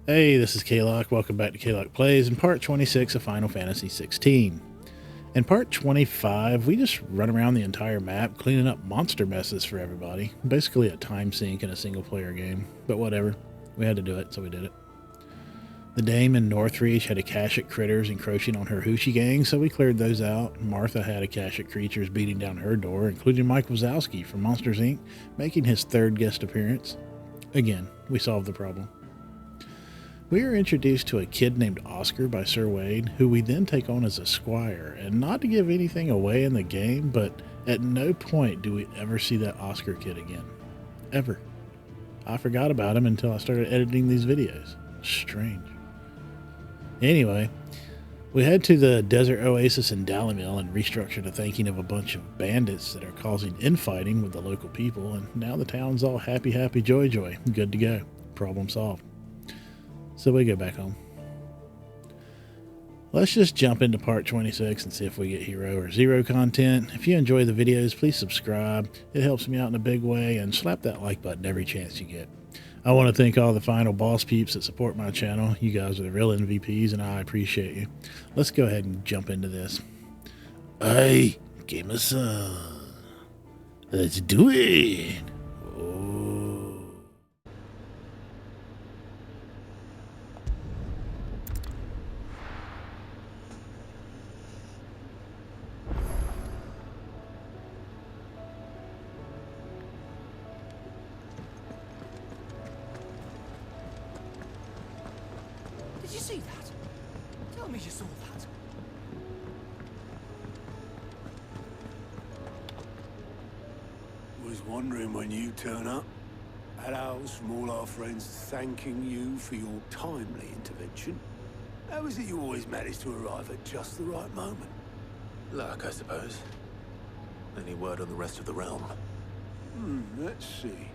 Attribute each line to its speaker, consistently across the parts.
Speaker 1: Hey, this is Kaloc. Welcome back to Kaloc Plays in part 26 of Final Fantasy 16. In part 25, we just run around the entire map cleaning up monster messes for everybody. Basically a time sink in a single player game, but whatever. We had to do it, so we did it. The dame in Northreach had a cache at critters encroaching on her Hoochie gang, so we cleared those out. Martha had a cache at creatures beating down her door, including Mike Wazowski from Monsters Inc., making his third guest appearance. Again, we solved the problem. We are introduced to a kid named Oscar by Sir Wade, who we then take on as a squire. And not to give anything away in the game, but at no point do we ever see that Oscar kid again. Ever. I forgot about him until I started editing these videos. Strange. Anyway, we head to the desert oasis in Dalimil and restructure the thinking of a bunch of bandits that are causing infighting with the local people, and now the town's all happy, joy, good to go. Problem solved. So we go back home. Let's just jump into part 26 and see if we get hero or zero content. If you enjoy the videos, please subscribe. It helps me out in a big way, and slap that like button every chance you get. I want to thank all the final boss peeps that support my channel. You guys are the real MVPs, and I appreciate you. Let's go ahead and jump into this. Hey, give me some. Let's do it.
Speaker 2: Did you see that? Tell me you saw that.
Speaker 3: Was wondering when you turn up. Hellos from all our friends thanking you for your timely intervention. How is it you always manage to arrive at just the right moment?
Speaker 4: Luck, I suppose. Any word on the rest of the realm?
Speaker 3: Let's see.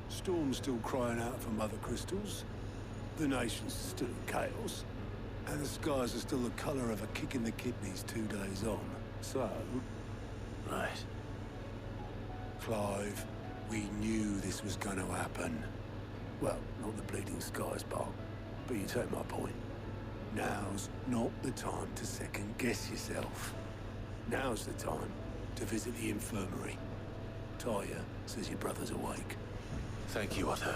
Speaker 3: Storm's still crying out for Mothercrystals. The nation's still in chaos. And the skies are still the colour of a kick in the kidneys 2 days on. So...
Speaker 4: Right.
Speaker 3: Clive, we knew this was going to happen. Well, not the bleeding skies part, but you take my point. Now's not the time to second-guess yourself. Now's the time to visit the infirmary. Talia says your brother's awake.
Speaker 4: Thank you, Otto.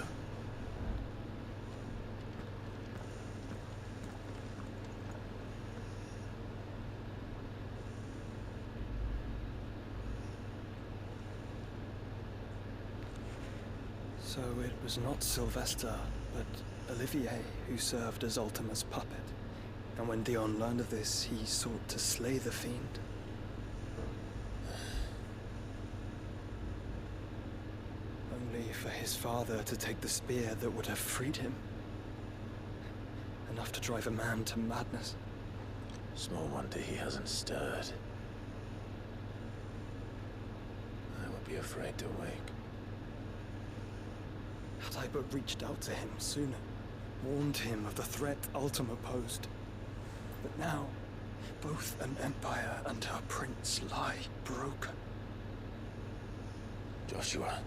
Speaker 2: So it was not Sylvester, but Olivier who served as Ultima's puppet. And when Dion learned of this, he sought to slay the fiend. Only for his father to take the spear that would have freed him. Enough to drive a man to madness.
Speaker 4: Small wonder he hasn't stirred. I would be afraid to wake.
Speaker 2: Had I but reached out to him sooner, warned him of the threat Ultima posed. But now, both an empire and her prince lie broken.
Speaker 4: Joshua,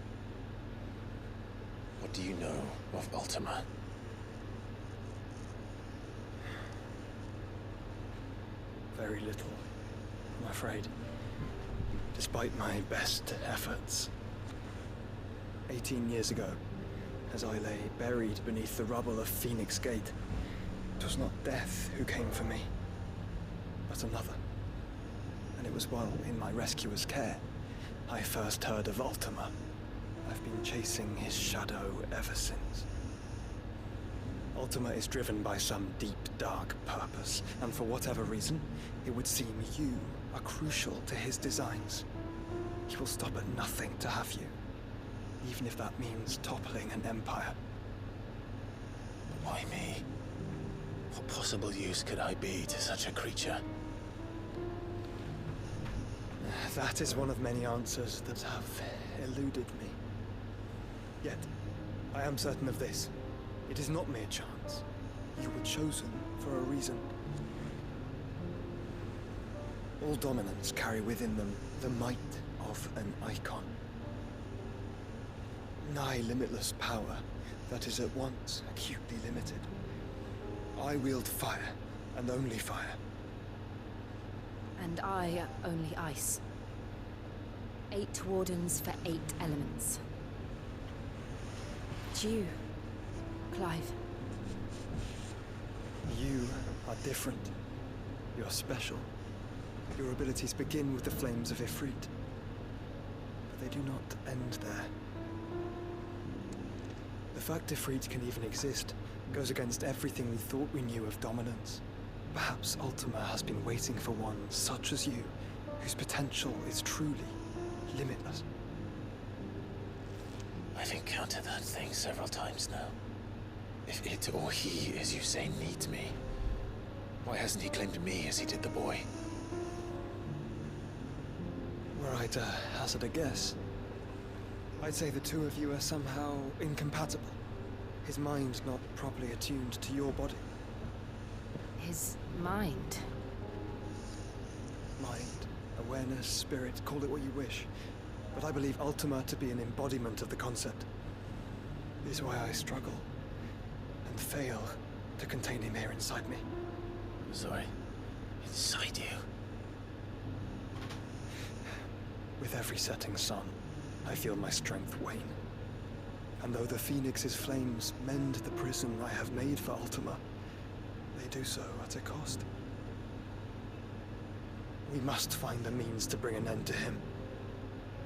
Speaker 4: what do you know of Ultima?
Speaker 2: Very little, I'm afraid. Despite my best efforts. 18 years ago, as I lay buried beneath the rubble of Phoenix Gate, it was not death who came for me, but another. And it was while in my rescuer's care, I first heard of Ultima. I've been chasing his shadow ever since. Ultima is driven by some deep, dark purpose, and for whatever reason, it would seem you are crucial to his designs. He will stop at nothing to have you, even if that means toppling an empire.
Speaker 4: But why me? What possible use could I be to such a creature?
Speaker 2: That is one of many answers that have eluded me. Yet, I am certain of this. It is not mere chance. You were chosen for a reason. All dominants carry within them the might of an Eikon. Nigh limitless power that is at once acutely limited, I wield fire, and only fire.
Speaker 5: And I only ice. 8 wardens for 8 elements. But you, Clive.
Speaker 2: You are different. You're special. Your abilities begin with the flames of Ifrit. But they do not end there. The fact Ifrit can even exist goes against everything we thought we knew of dominance. Perhaps Ultima has been waiting for one such as you, whose potential is truly limitless.
Speaker 4: I've encountered that thing several times now. If it or he, as you say, needs me, why hasn't he claimed me as he did the boy?
Speaker 2: Were I to hazard a guess, I'd say the two of you are somehow incompatible. His mind not properly attuned to your body.
Speaker 5: His mind.
Speaker 2: Mind, awareness, spirit, call it what you wish. But I believe Ultima to be an embodiment of the concept. This is why I struggle and fail to contain him here inside me.
Speaker 4: Sorry. Inside you?
Speaker 2: With every setting sun, I feel my strength wane. And though the Phoenix's flames mend the prison I have made for Ultima, they do so at a cost. We must find a means to bring an end to him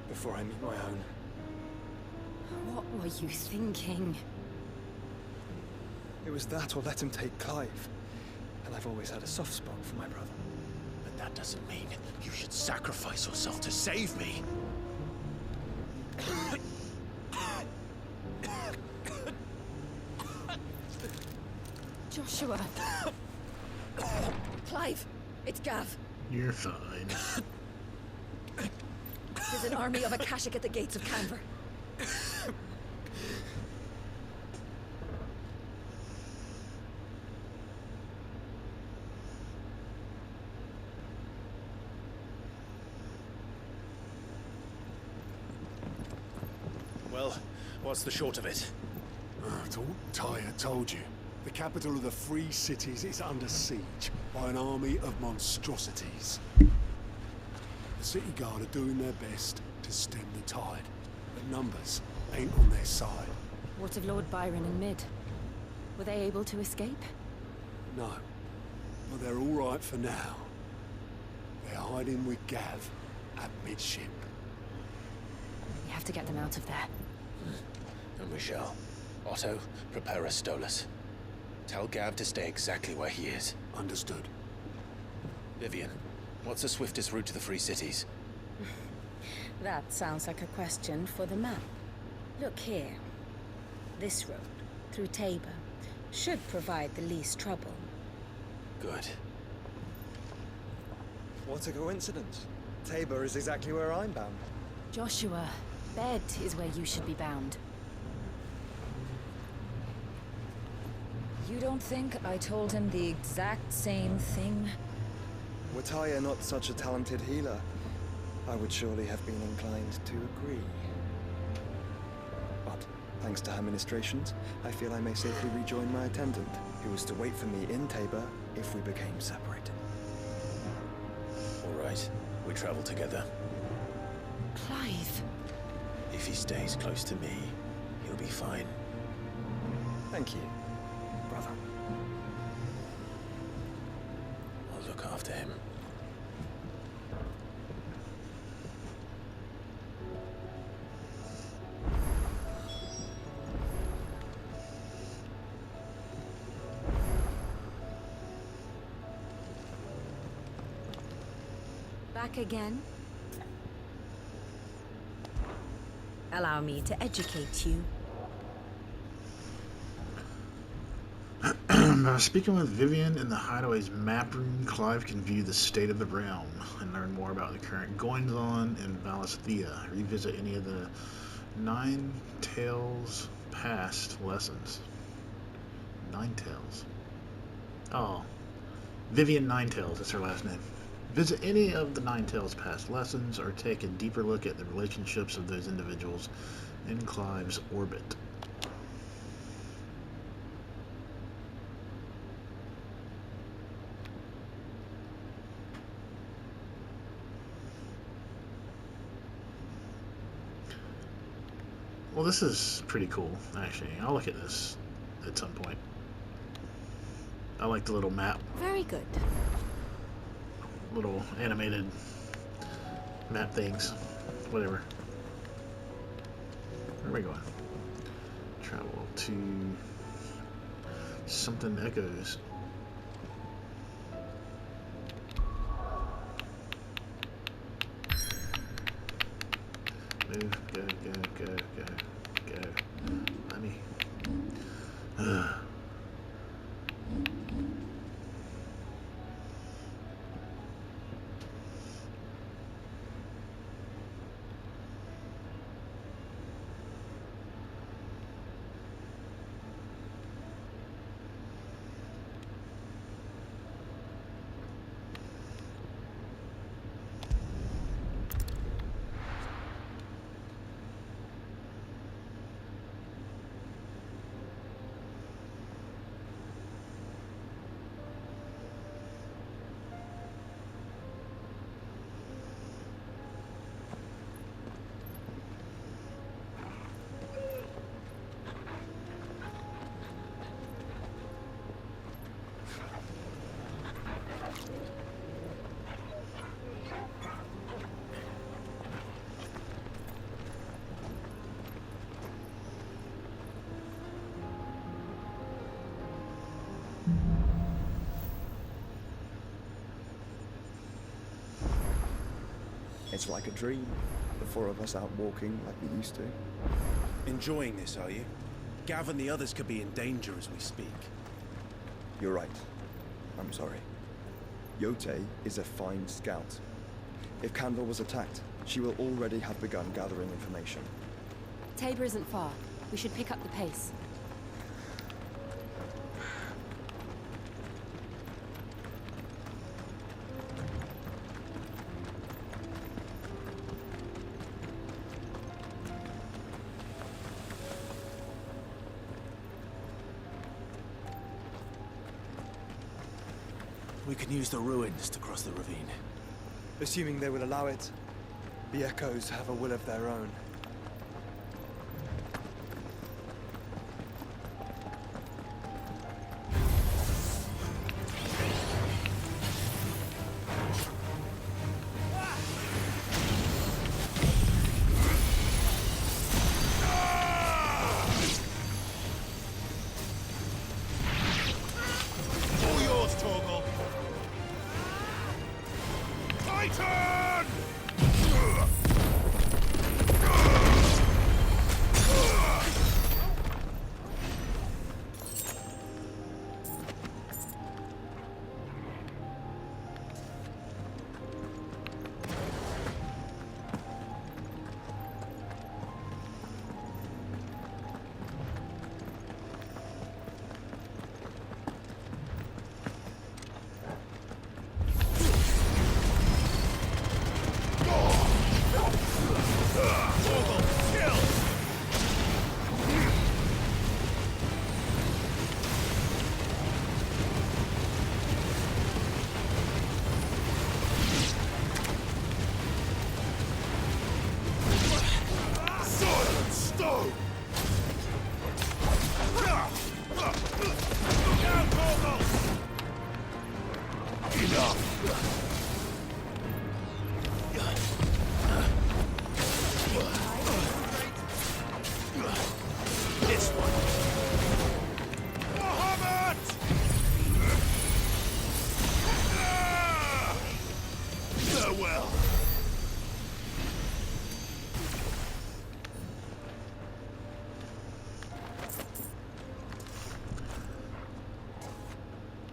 Speaker 2: before I meet my own.
Speaker 5: What were you thinking?
Speaker 2: It was that or let him take Clive. And I've always had a soft spot for my brother.
Speaker 4: But that doesn't mean you should sacrifice yourself to save me.
Speaker 5: Joshua. Clive, it's Gav.
Speaker 1: You're fine.
Speaker 5: There's an army of Akashic at the gates of Canver.
Speaker 4: Well, what's the short of it?
Speaker 3: Tyre told you. The capital of the Free Cities is under siege by an army of monstrosities. The city guard are doing their best to stem the tide, but numbers ain't on their side.
Speaker 5: What of Lord Byron and Mid? Were they able to escape?
Speaker 3: No, but they're all right for now. They're hiding with Gav at midship.
Speaker 5: We have to get them out of there.
Speaker 4: And we shall. Otto, prepare a Stolas. Tell Gav to stay exactly where he is.
Speaker 3: Understood.
Speaker 4: Vivian, what's the swiftest route to the Free Cities?
Speaker 5: That sounds like a question for the map. Look here. This road, through Tabor, should provide the least trouble.
Speaker 4: Good.
Speaker 2: What a coincidence. Tabor is exactly where I'm bound.
Speaker 5: Joshua, bed is where you should be bound. You don't think I told him the exact same thing?
Speaker 2: Were Tyre not such a talented healer, I would surely have been inclined to agree. But, thanks to her ministrations, I feel I may safely rejoin my attendant, who was to wait for me in Tabor if we became separated.
Speaker 4: All right, we travel together.
Speaker 5: Clive.
Speaker 4: If he stays close to me, he'll be fine.
Speaker 2: Thank you, brother.
Speaker 4: I'll look after him.
Speaker 5: Back again? Allow me to educate you.
Speaker 1: Speaking with Vivian in the Hideaway's map room, Clive can view the state of the realm and learn more about the current goings-on in Valisthea. Revisit any of the Nine Tails past lessons. Nine Tails. Oh. Vivian Ninetails, that's her last name. Visit any of the Nine Tails past lessons or take a deeper look at the relationships of those individuals in Clive's orbit. Well, this is pretty cool, actually. I'll look at this at some point. I like the little map,
Speaker 5: Very good.
Speaker 1: little animated map things. Whatever. Where are we going? Travel to something echoes. Move, go, go, go, go, go. Let me.
Speaker 6: It's like a dream. The four of us out walking like we used to.
Speaker 7: Enjoying this, are you? Gav and the others could be in danger as we speak.
Speaker 6: You're right. I'm sorry. Yote is a fine scout. If Candle was attacked, she will already have begun gathering information.
Speaker 8: Tabor isn't far. We should pick up the pace.
Speaker 7: We can use the ruins to cross the ravine.
Speaker 2: Assuming they will allow it, the Echoes have a will of their own.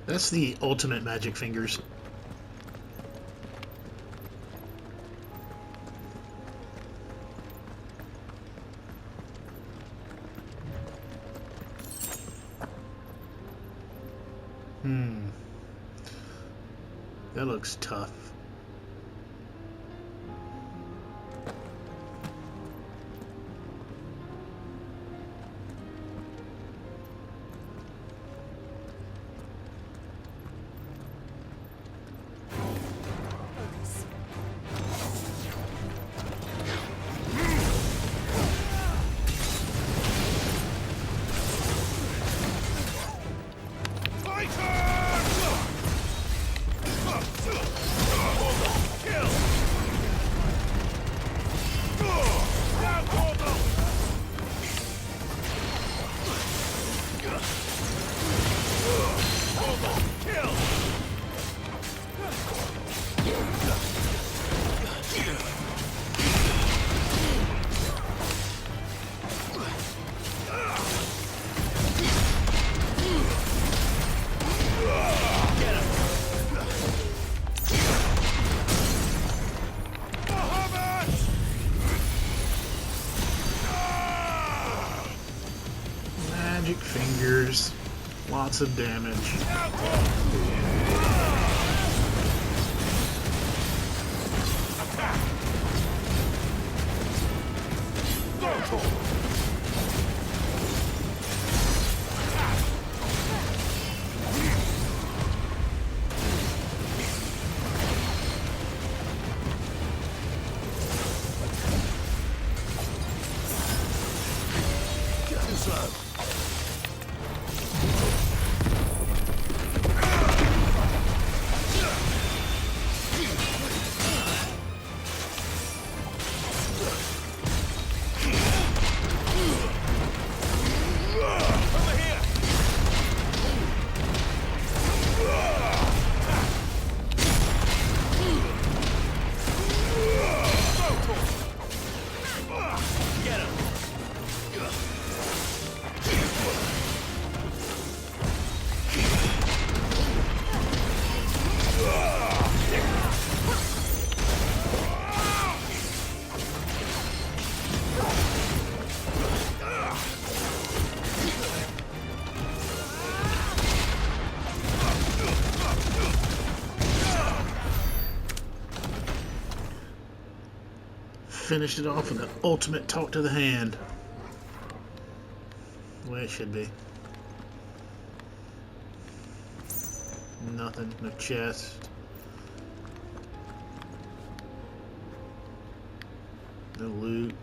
Speaker 1: That's the ultimate magic fingers. That looks tough.
Speaker 9: Magic fingers. Lots of damage. Finished it off with an ultimate talk to the hand. The way it should be. Nothing, no chest. No loot.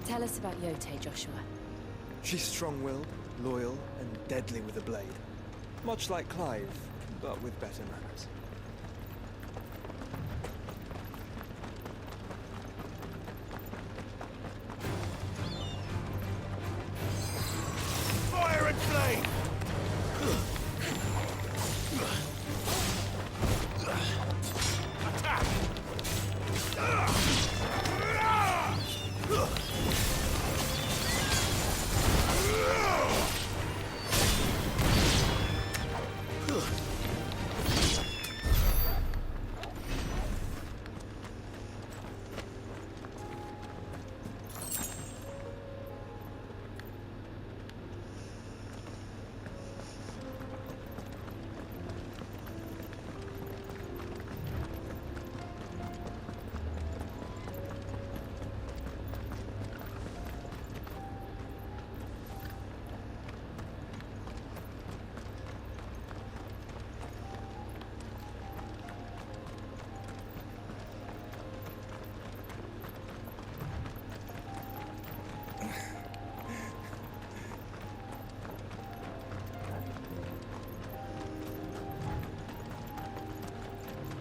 Speaker 8: Tell us about Yote, Joshua.
Speaker 2: She's strong-willed, loyal, and deadly with a blade. Much like Clive, but with better manners.
Speaker 7: Fire and flame! Attack!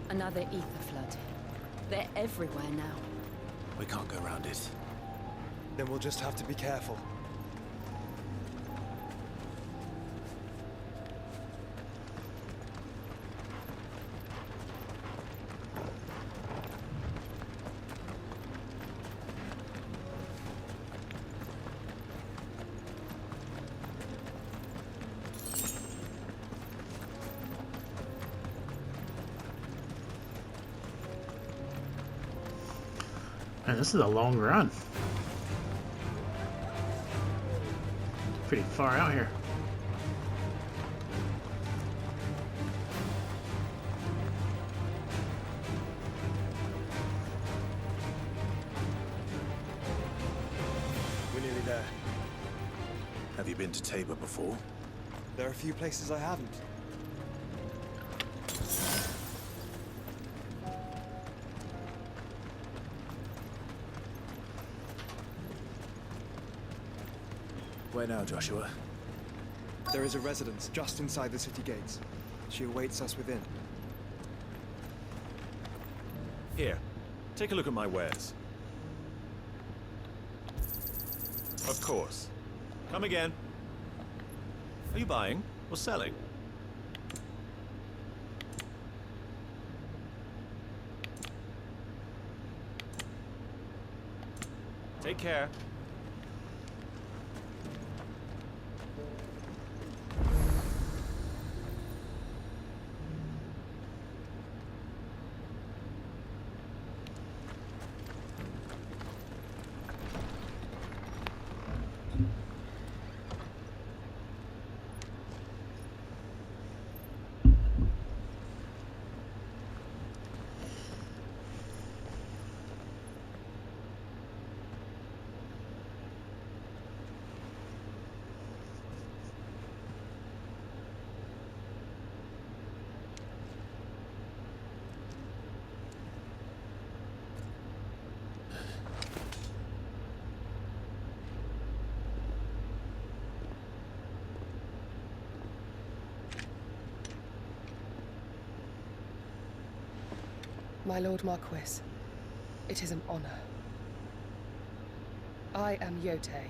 Speaker 8: Another aether flood. They're everywhere now.
Speaker 7: We can't go around it.
Speaker 2: Then we'll just have to be careful.
Speaker 9: Man, this is a long run. Pretty far out here.
Speaker 2: We're nearly there.
Speaker 7: Have you been to Tabor before?
Speaker 2: There are a few places I haven't.
Speaker 7: Where now, Joshua?
Speaker 2: There is a residence just inside the city gates. She awaits us within.
Speaker 10: Here, take a look at my wares. Of course. Come again. Are you buying or selling? Take care.
Speaker 11: My Lord Marquis, it is an honor. I am Yotei,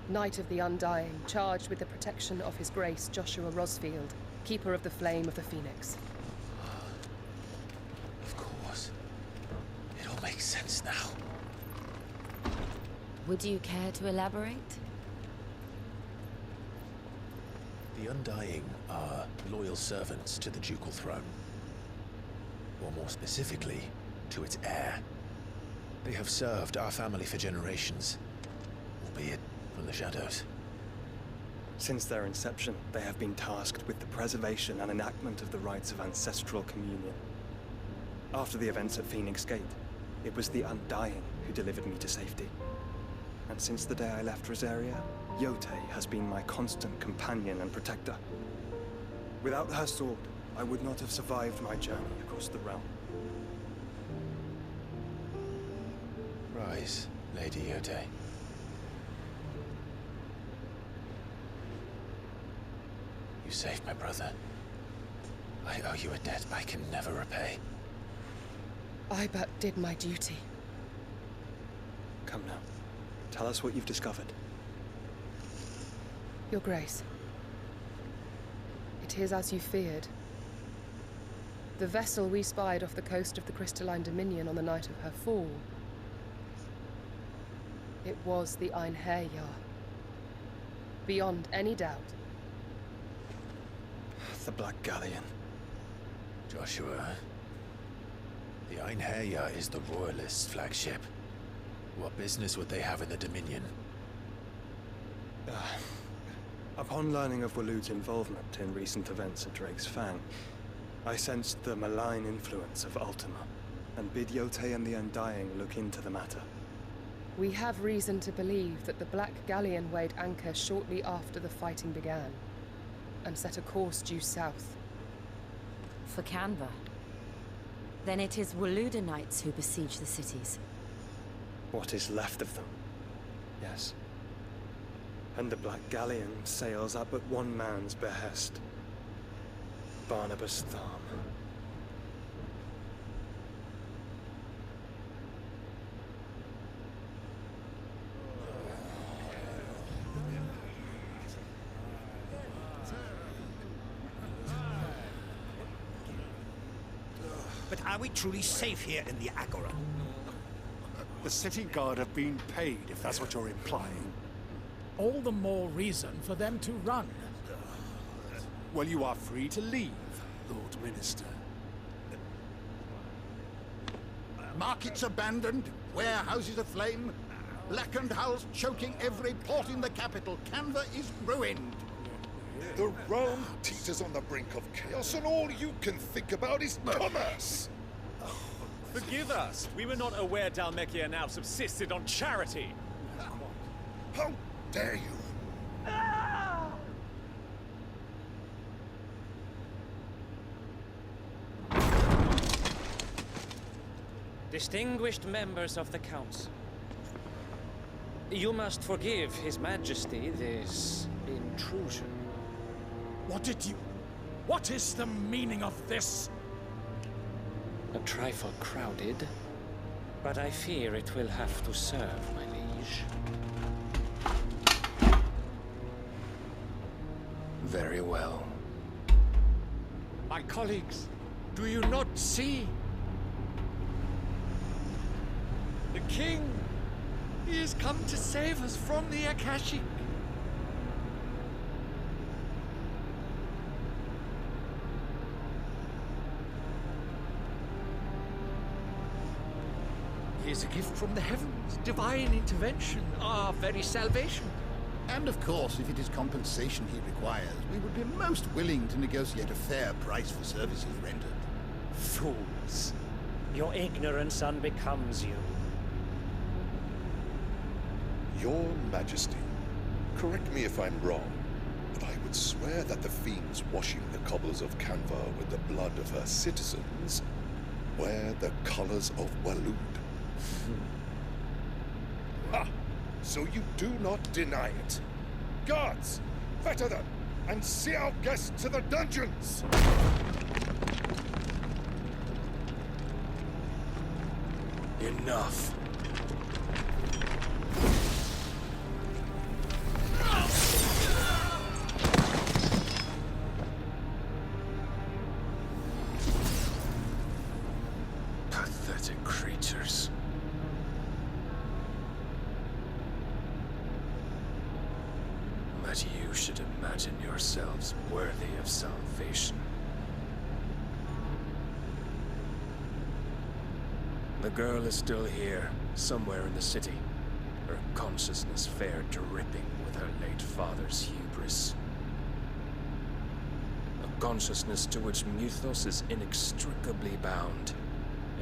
Speaker 11: Knight of the Undying, charged with the protection of His Grace Joshua Rosfield, Keeper of the Flame of the Phoenix.
Speaker 4: Of course. It all makes sense now.
Speaker 5: Would you care to elaborate?
Speaker 4: The Undying are loyal servants to the ducal throne. Or more specifically, to its heir. They have served our family for generations, albeit from the shadows.
Speaker 2: Since their inception, they have been tasked with the preservation and enactment of the rites of ancestral communion. After the events at Phoenix Gate, it was the Undying who delivered me to safety. And since the day I left Rosaria, Yotei has been my constant companion and protector. Without her sword, I would not have survived my journey across the realm.
Speaker 4: Rise, Lady Yotei. You saved my brother. I owe you a debt I can never repay.
Speaker 11: I but did my duty.
Speaker 2: Come now. Tell us what you've discovered.
Speaker 11: Your Grace. It is as you feared. The vessel we spied off the coast of the Crystalline Dominion on the night of her fall. It was the Einherjar. Beyond any doubt.
Speaker 2: The Black Galleon.
Speaker 4: Joshua. The Einherjar is the Royalist flagship. What business would they have in the Dominion?
Speaker 2: Upon learning of Waloed's involvement in recent events at Drake's Fang, I sensed the malign influence of Ultima, and bid Yotei and the Undying look into the matter.
Speaker 11: We have reason to believe that the Black Galleon weighed anchor shortly after the fighting began, and set a course due south.
Speaker 5: For Canva. Then it is Waloedanites who besiege the cities.
Speaker 2: What is left of them? Yes. And the Black Galleon sails at but one man's behest. Barnabas Tharm.
Speaker 12: But are we truly safe here in the Agora?
Speaker 3: The city guard have been paid, if that's what you're implying.
Speaker 13: All the more reason for them to run.
Speaker 3: Well, you are free to leave, Lord Minister.
Speaker 12: Markets abandoned, warehouses aflame, blackened hulls choking every port in the capital. Canva is ruined.
Speaker 14: The realm teeters on the brink of chaos, and all you can think about is commerce!
Speaker 10: Forgive us! We were not aware Dhalmekia now subsisted on charity!
Speaker 14: How dare you!
Speaker 15: Distinguished members of the Council, you must forgive His Majesty this intrusion.
Speaker 13: What did you... What is the meaning of this?
Speaker 15: A trifle crowded, but I fear it will have to serve, my liege.
Speaker 16: Very well. My colleagues, do you not see? The king! He has come to save us from the Akashic. He is a gift from the heavens, divine intervention, our very salvation.
Speaker 12: And of course, if it is compensation he requires, we would be most willing to negotiate a fair price for services rendered.
Speaker 15: Fools! Your ignorance unbecomes you.
Speaker 14: Your Majesty, correct me if I'm wrong, but I would swear that the fiends washing the cobbles of Canva with the blood of her citizens wear the colors of Waloed. Ha! So you do not deny it. Guards, fetter them, and see our guests to the dungeons!
Speaker 16: Enough. Pathetic creatures. That you should imagine yourselves worthy of salvation. The girl is still here, somewhere in the city, her consciousness fair dripping with her late father's hubris. A consciousness to which Mythos is inextricably bound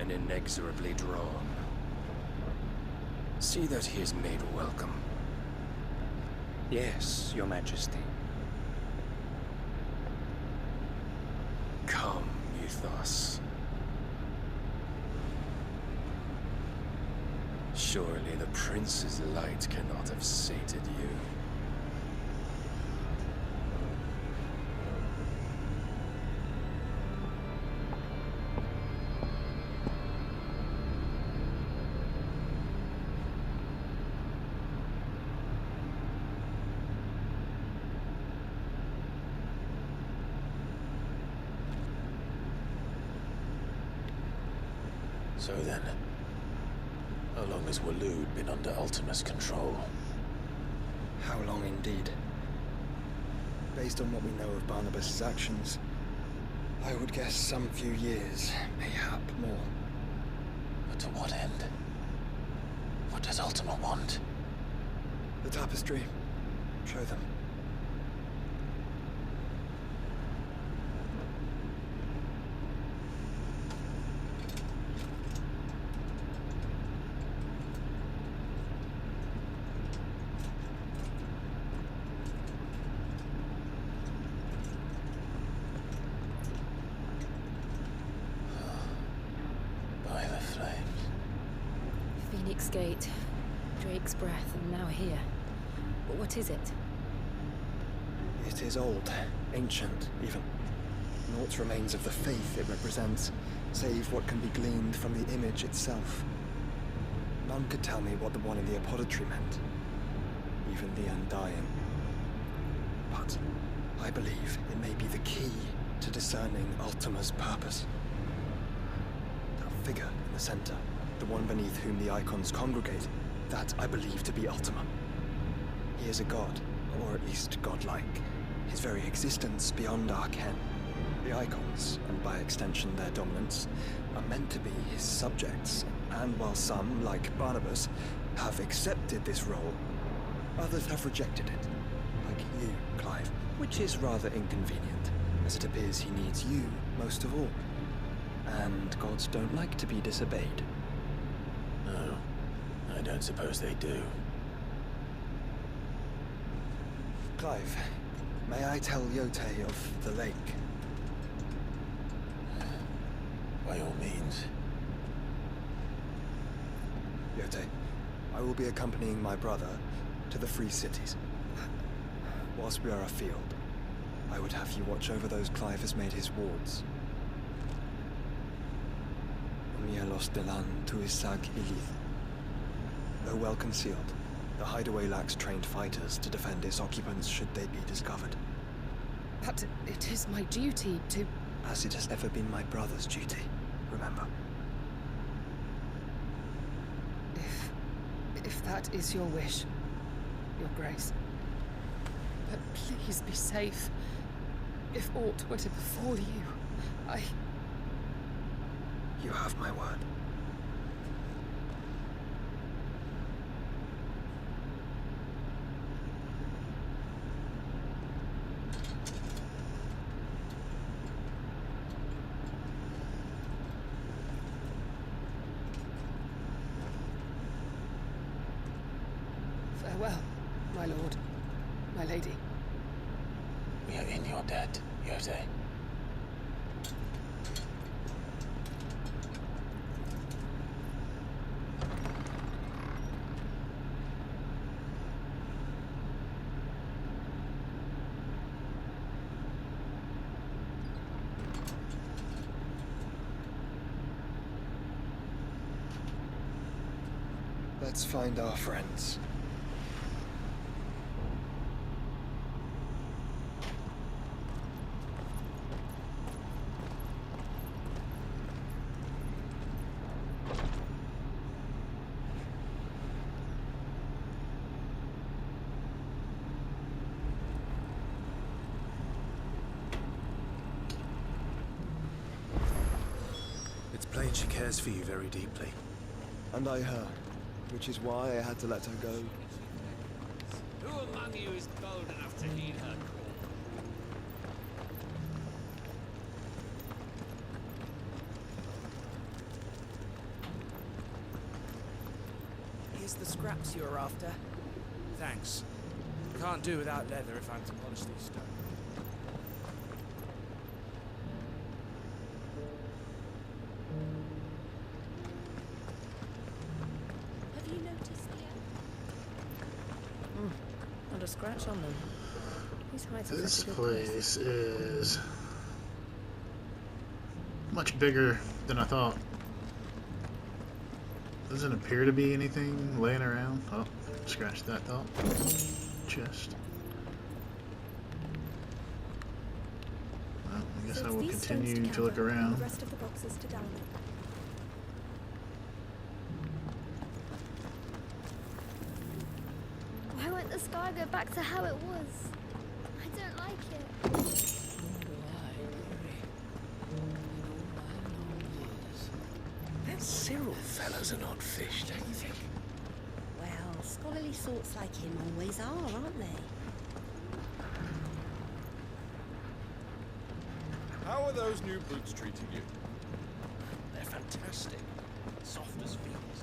Speaker 16: and inexorably drawn. See that he is made welcome.
Speaker 15: Yes, Your Majesty.
Speaker 16: Come, Mythos. Surely the prince's light cannot have sated you. So then, how long has Waloed been under Ultima's control?
Speaker 2: How long indeed? Based on what we know of Barnabas's actions, I would guess some few years, mayhap more.
Speaker 16: But to what end? What does Ultima want?
Speaker 2: The tapestry. Show them.
Speaker 8: Phoenix Gate, Drake's Breath, and now here. But what is it?
Speaker 2: It is old, ancient, even. Naught remains of the faith it represents, save what can be gleaned from the image itself. None could tell me what the one in the apothecary meant, even the Undying. But I believe it may be the key to discerning Ultima's purpose. That figure in the center, the one beneath whom the Eikons congregate, that I believe to be Ultima. He is a god, or at least godlike, his very existence beyond our ken. The Eikons, and by extension their dominants, are meant to be his subjects, and while some, like Barnabas, have accepted this role, others have rejected it, like you, Clive, which is rather inconvenient, as it appears he needs you most of all. And gods don't like to be disobeyed.
Speaker 16: No, I don't suppose they do.
Speaker 2: Clive, may I tell Yotei of the lake?
Speaker 16: By all means.
Speaker 2: Yotei, I will be accompanying my brother to the Free Cities. Whilst we are afield, I would have you watch over those Clive has made his wards. Mielos delan tuisag ilith. Though well concealed, the hideaway lacks trained fighters to defend its occupants should they be discovered.
Speaker 11: But it is my duty to...
Speaker 2: As it has ever been my brother's duty, remember.
Speaker 11: If that is your wish, Your Grace. But please be safe. If aught were to befall you,
Speaker 2: You have my word.
Speaker 11: Farewell, my lord, my lady.
Speaker 4: We are in your debt, Yose.
Speaker 2: Let's find our friends.
Speaker 7: It's plain she cares for you very deeply.
Speaker 2: And I her, which is why I had to let her go.
Speaker 15: Who among you is bold enough to heed her call?
Speaker 17: Here's the scraps you were after.
Speaker 13: Thanks. Can't do without leather if I'm to polish these stones.
Speaker 8: Have you noticed the not a scratch on them. These heights are
Speaker 9: This
Speaker 8: such a good
Speaker 9: place is much bigger than I thought. Doesn't appear to be anything laying around. Oh, scratch that thought. Chest. Well, I guess I will continue to look around.
Speaker 8: The rest of the boxes to down.
Speaker 18: Why won't the sky go back to how it was? I don't like it.
Speaker 4: Them Cyril fellows are not fish, don't you think?
Speaker 5: Well, scholarly sorts like him always are, aren't they?
Speaker 19: How are those new boots treating you?
Speaker 4: They're fantastic. Soft as feels.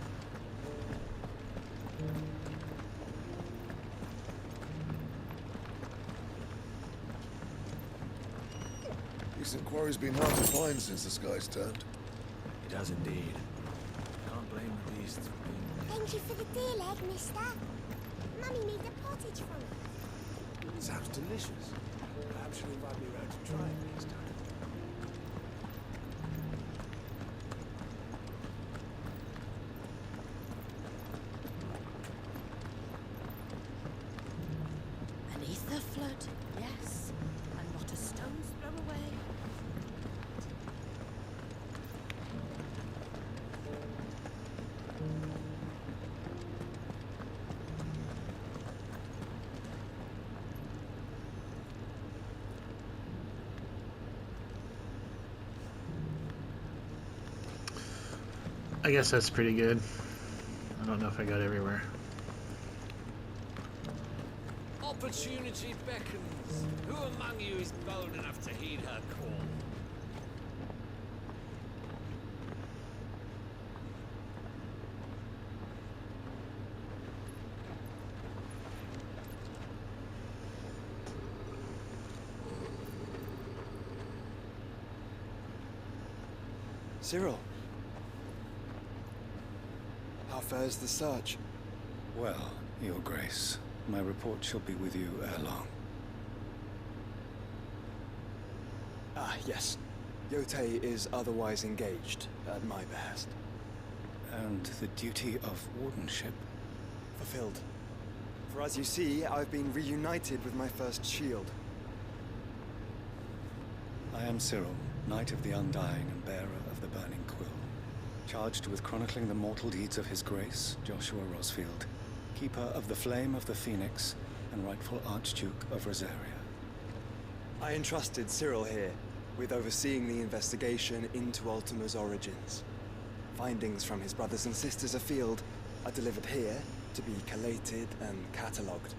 Speaker 14: Decent quarry's been hard to find since the skies turned.
Speaker 7: It has indeed. Can't blame the beasts for being...
Speaker 18: Thank you for the deer leg, mister. Mummy made a pottage from it.
Speaker 7: Sounds delicious. Perhaps you'll invite me round to try it next time.
Speaker 5: An ether flood, yes. And not a stone's throw away.
Speaker 9: I guess that's pretty good. I don't know if I got everywhere.
Speaker 15: Opportunity beckons. Who among you is bold enough to heed her call?
Speaker 2: Cyril. How fares the search?
Speaker 20: Well, Your Grace, my report shall be with you ere long.
Speaker 2: Yes. Yotei is otherwise engaged at my behest.
Speaker 20: And the duty of wardenship?
Speaker 2: Fulfilled. For as you see, I've been reunited with my first shield.
Speaker 20: I am Cyril, Knight of the Undying and bearer of the Burning Quill, charged with chronicling the mortal deeds of His Grace, Joshua Rosfield, keeper of the Flame of the Phoenix and rightful Archduke of Rosaria.
Speaker 2: I entrusted Cyril here with overseeing the investigation into Ultima's origins. Findings from his brothers and sisters afield are delivered here to be collated and catalogued.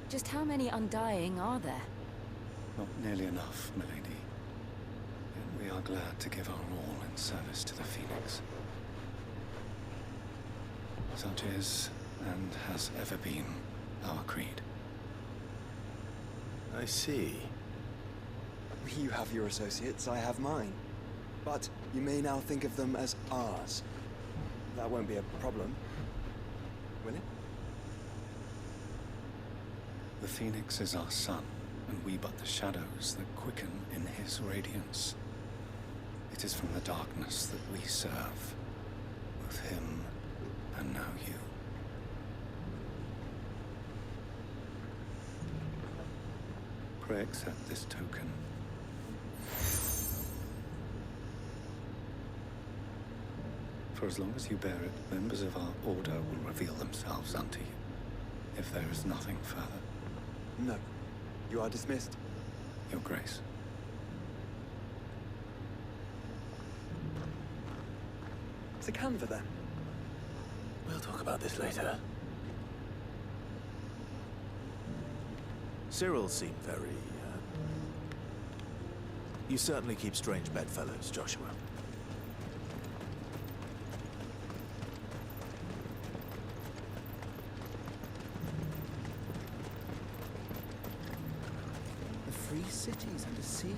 Speaker 8: Just how many Undying are there?
Speaker 20: Not nearly enough, milady. Yet we are glad to give our all in service to the Phoenix. Such is, and has ever been, our creed.
Speaker 4: I see.
Speaker 2: You have your associates, I have mine. But you may now think of them as ours. That won't be a problem, will it?
Speaker 20: The Phoenix is our sun, and we but the shadows that quicken in his radiance. It is from the darkness that we serve, both him and now you. Pray accept this token. For as long as you bear it, members of our order will reveal themselves unto you, if there is nothing further.
Speaker 2: No. You are dismissed.
Speaker 20: Your Grace.
Speaker 2: The Canva, then?
Speaker 4: We'll talk about this later. Cyril seemed very, You certainly keep strange bedfellows, Joshua.
Speaker 21: The free cities and the sea.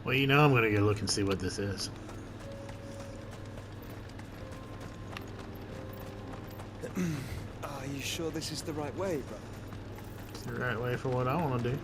Speaker 9: Well, you know I'm gonna go look and see what this is.
Speaker 2: Are you sure this is the right way, brother?
Speaker 9: It's the right way for what I want to do.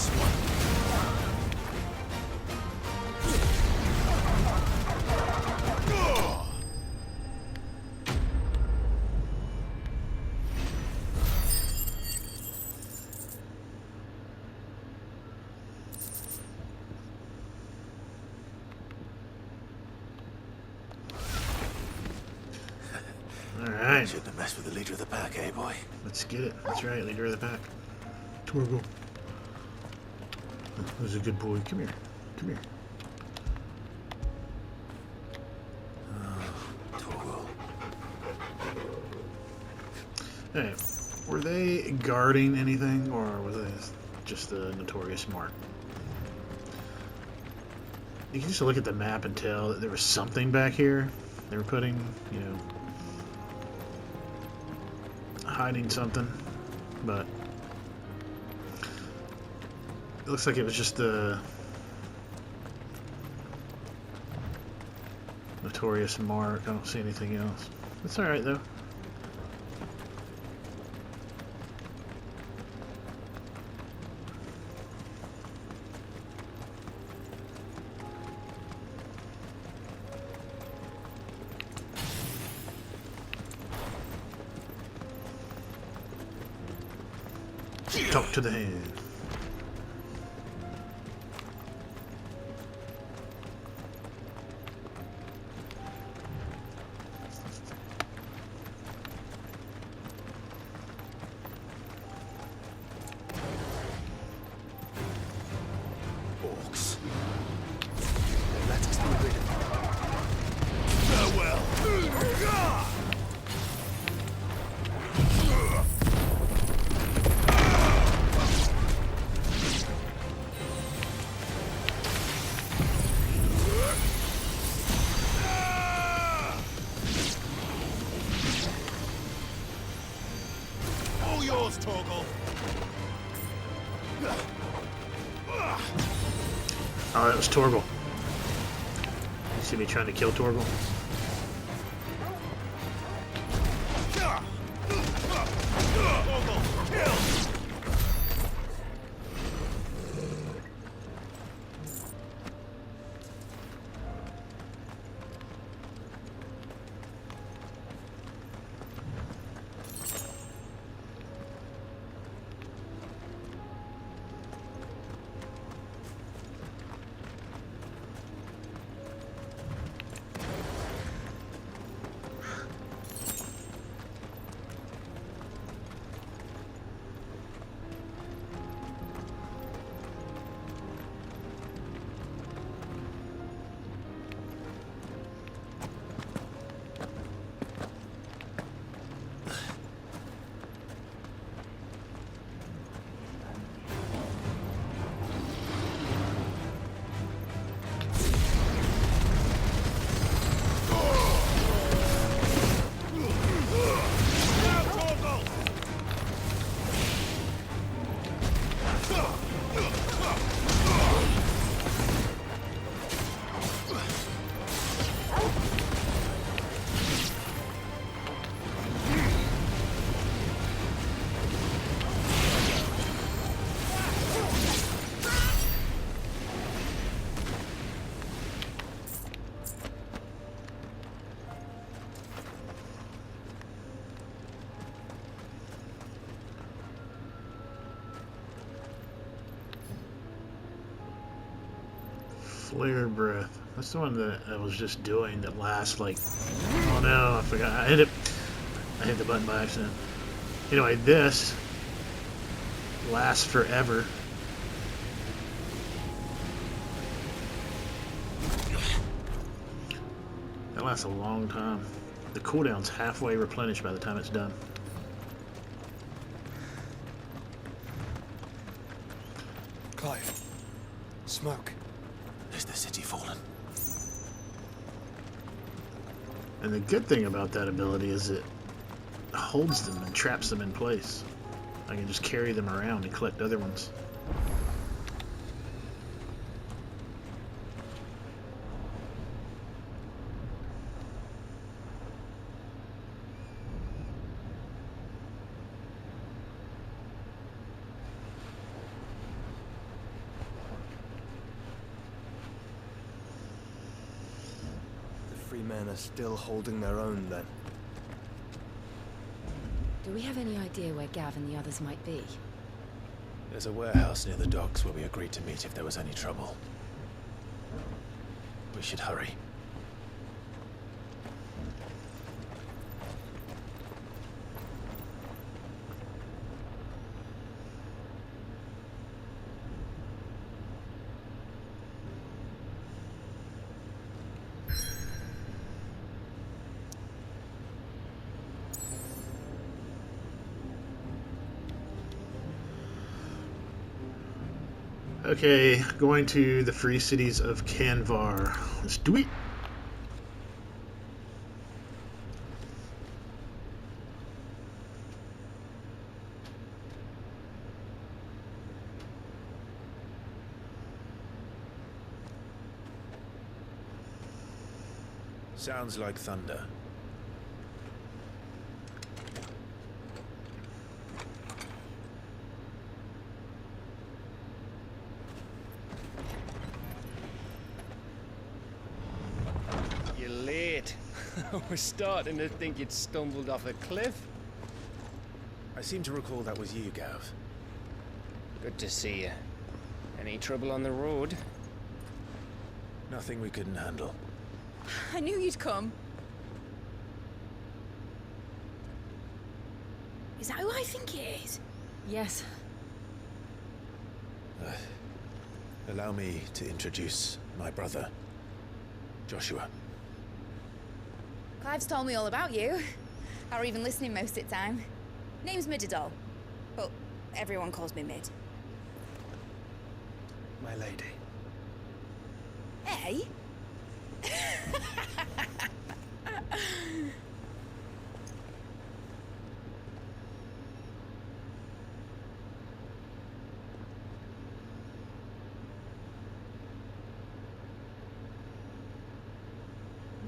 Speaker 4: this one.
Speaker 9: Alright.
Speaker 4: Shouldn't have messed with the leader of the pack, eh, boy?
Speaker 9: Let's get it. That's right, leader of the pack. Torgal. Who's a good boy? Come here. Come here.
Speaker 4: Torgal.
Speaker 9: Hey, were they guarding anything, or was it just the notorious mark? You can just look at the map and tell that there was something back here. They were putting, you know, hiding something, but it looks like it was just the notorious mark. I don't see anything else. It's alright though. Talk to the hand.
Speaker 4: Orcs. Let us be rid of them. Farewell.
Speaker 10: All yours, Torgal.
Speaker 9: Oh, that was Torgal. You see me trying to kill Torgal?
Speaker 10: Torgal, kill!
Speaker 9: Flare breath. That's the one that I was just doing that lasts like... Oh no, I forgot. I hit it. I hit the button by accident. Anyway, this lasts forever. That lasts a long time. The cooldown's halfway replenished by the time it's done.
Speaker 16: Clive. Smoke.
Speaker 4: Is the city fallen?
Speaker 9: And the good thing about that ability is it holds them and traps them in place. I can just carry them around and collect other ones.
Speaker 2: men are still holding their own, then.
Speaker 8: Do we have any idea where Gav and the others might be?
Speaker 4: There's a warehouse near the docks where we agreed to meet if there was any trouble. We should hurry.
Speaker 9: Okay, going to the free cities of Canvar. Let's do it.
Speaker 4: Sounds like thunder.
Speaker 6: You're late. We're starting to think you'd stumbled off a cliff.
Speaker 4: I seem to recall that was you, Gav.
Speaker 6: Good to see you. Any trouble on the road?
Speaker 4: Nothing we couldn't handle.
Speaker 5: I knew you'd come. Is that who I think it is?
Speaker 8: Yes.
Speaker 4: Allow me to introduce my brother, Joshua.
Speaker 5: Clive's told me all about you. Or even listening most of the time. Name's Mididol, but everyone calls me Mid.
Speaker 2: My lady.
Speaker 5: Hey?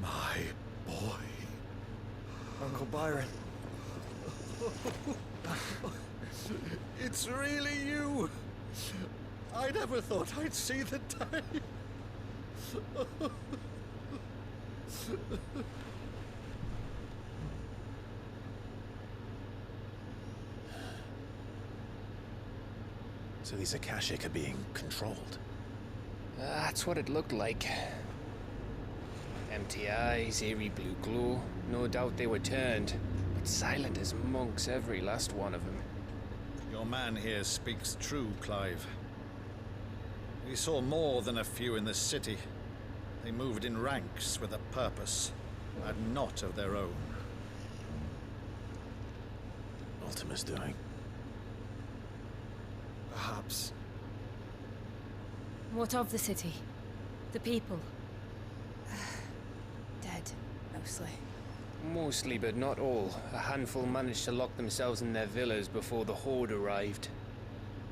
Speaker 12: My boy.
Speaker 2: Uncle Byron.
Speaker 12: It's really you. I never thought I'd see the day.
Speaker 4: So these Akashic are being controlled?
Speaker 6: That's what it looked like. Empty eyes, eerie blue glow. No doubt they were turned, but silent as monks, every last one of them.
Speaker 22: Your man here speaks true, Clive. We saw more than a few in the city. They moved in ranks with a purpose, and not of their own.
Speaker 4: Ultima's doing.
Speaker 2: Perhaps.
Speaker 8: What of the city? The people?
Speaker 5: Dead, mostly.
Speaker 6: Mostly, but not all. A handful managed to lock themselves in their villas before the Horde arrived.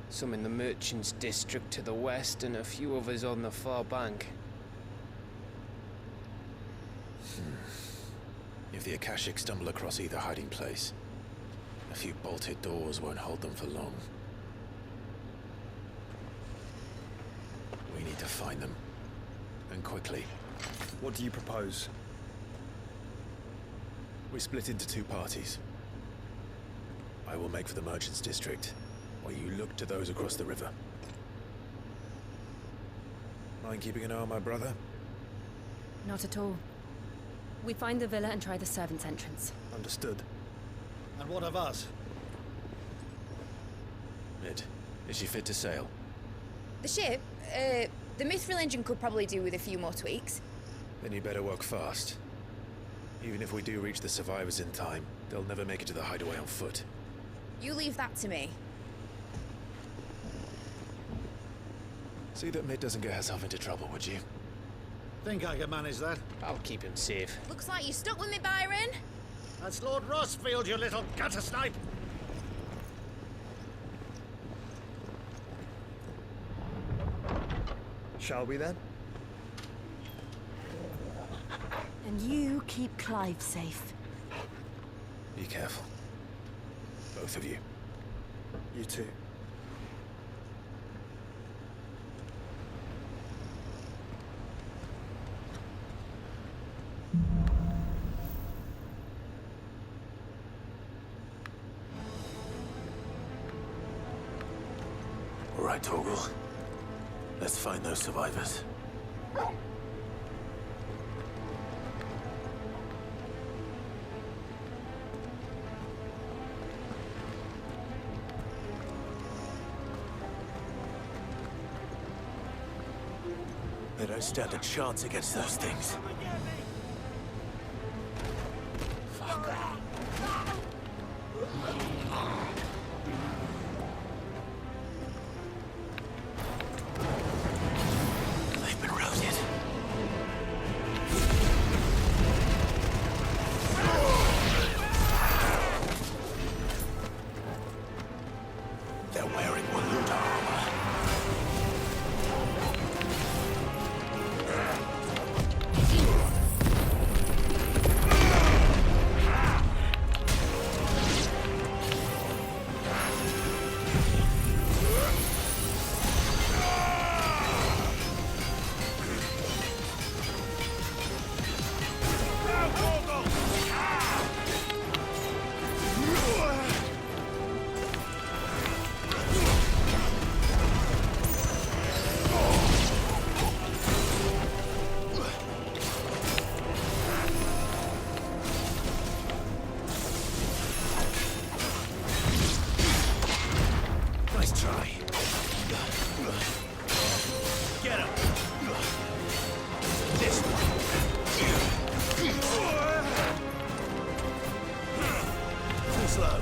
Speaker 6: Some in the merchants' district to the west, and a few others on the far bank.
Speaker 4: If the Akashic stumble across either hiding place, a few bolted doors won't hold them for long. We need to find them. And quickly.
Speaker 2: What do you propose?
Speaker 4: We split into two parties. I will make for the merchants' district, while you look to those across the river. Mind keeping an eye on my brother?
Speaker 8: Not at all. We find the villa and try the servants' entrance.
Speaker 2: Understood.
Speaker 22: And what of us?
Speaker 4: Mid, is she fit to sail?
Speaker 5: The ship? The mithril engine could probably do with a few more tweaks.
Speaker 4: Then you better work fast. Even if we do reach the survivors in time, they'll never make it to the hideaway on foot.
Speaker 5: You leave that to me.
Speaker 4: See that Mid doesn't get herself into trouble, would you?
Speaker 22: Think I can manage that?
Speaker 6: I'll keep him safe.
Speaker 5: Looks like you stuck with me, Byron.
Speaker 22: That's Lord Rosfield, you little gutter snipe!
Speaker 2: Shall we then?
Speaker 8: And you keep Clive safe.
Speaker 4: Be careful. Both of you.
Speaker 2: You too.
Speaker 4: All right, Torgal. Let's find those survivors. They don't stand a chance against those things. They've been routed. They're wearing Waluda armor. Nice try. Get him! This one. Too slow.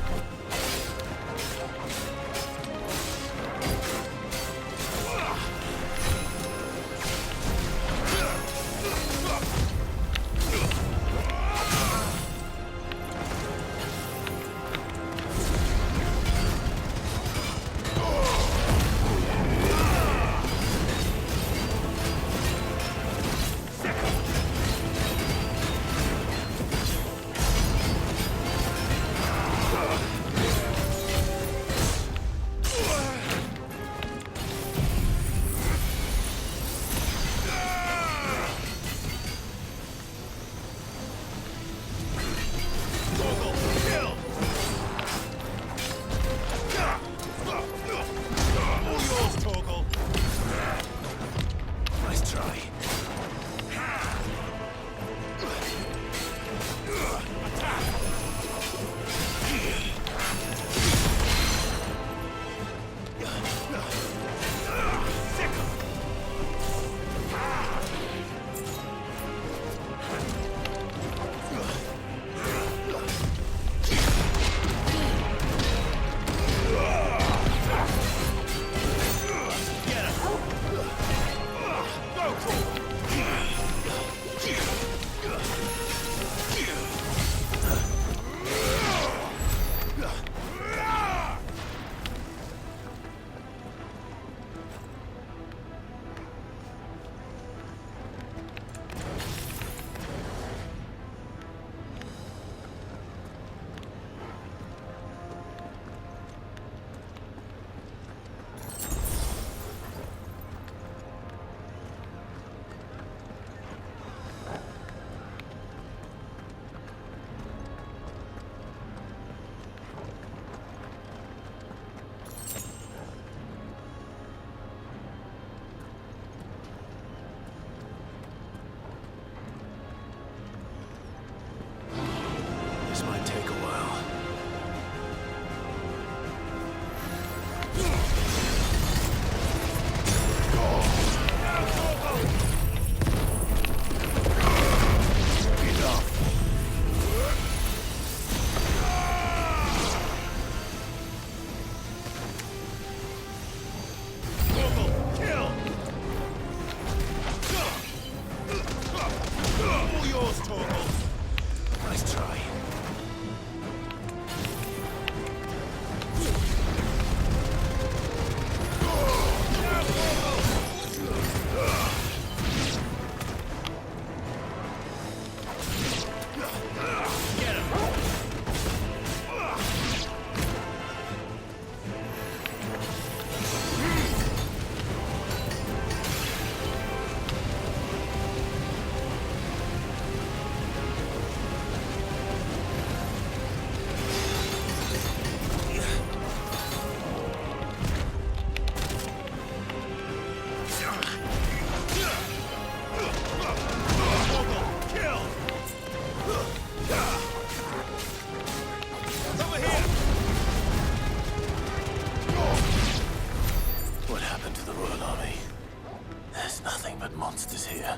Speaker 9: That monster's here.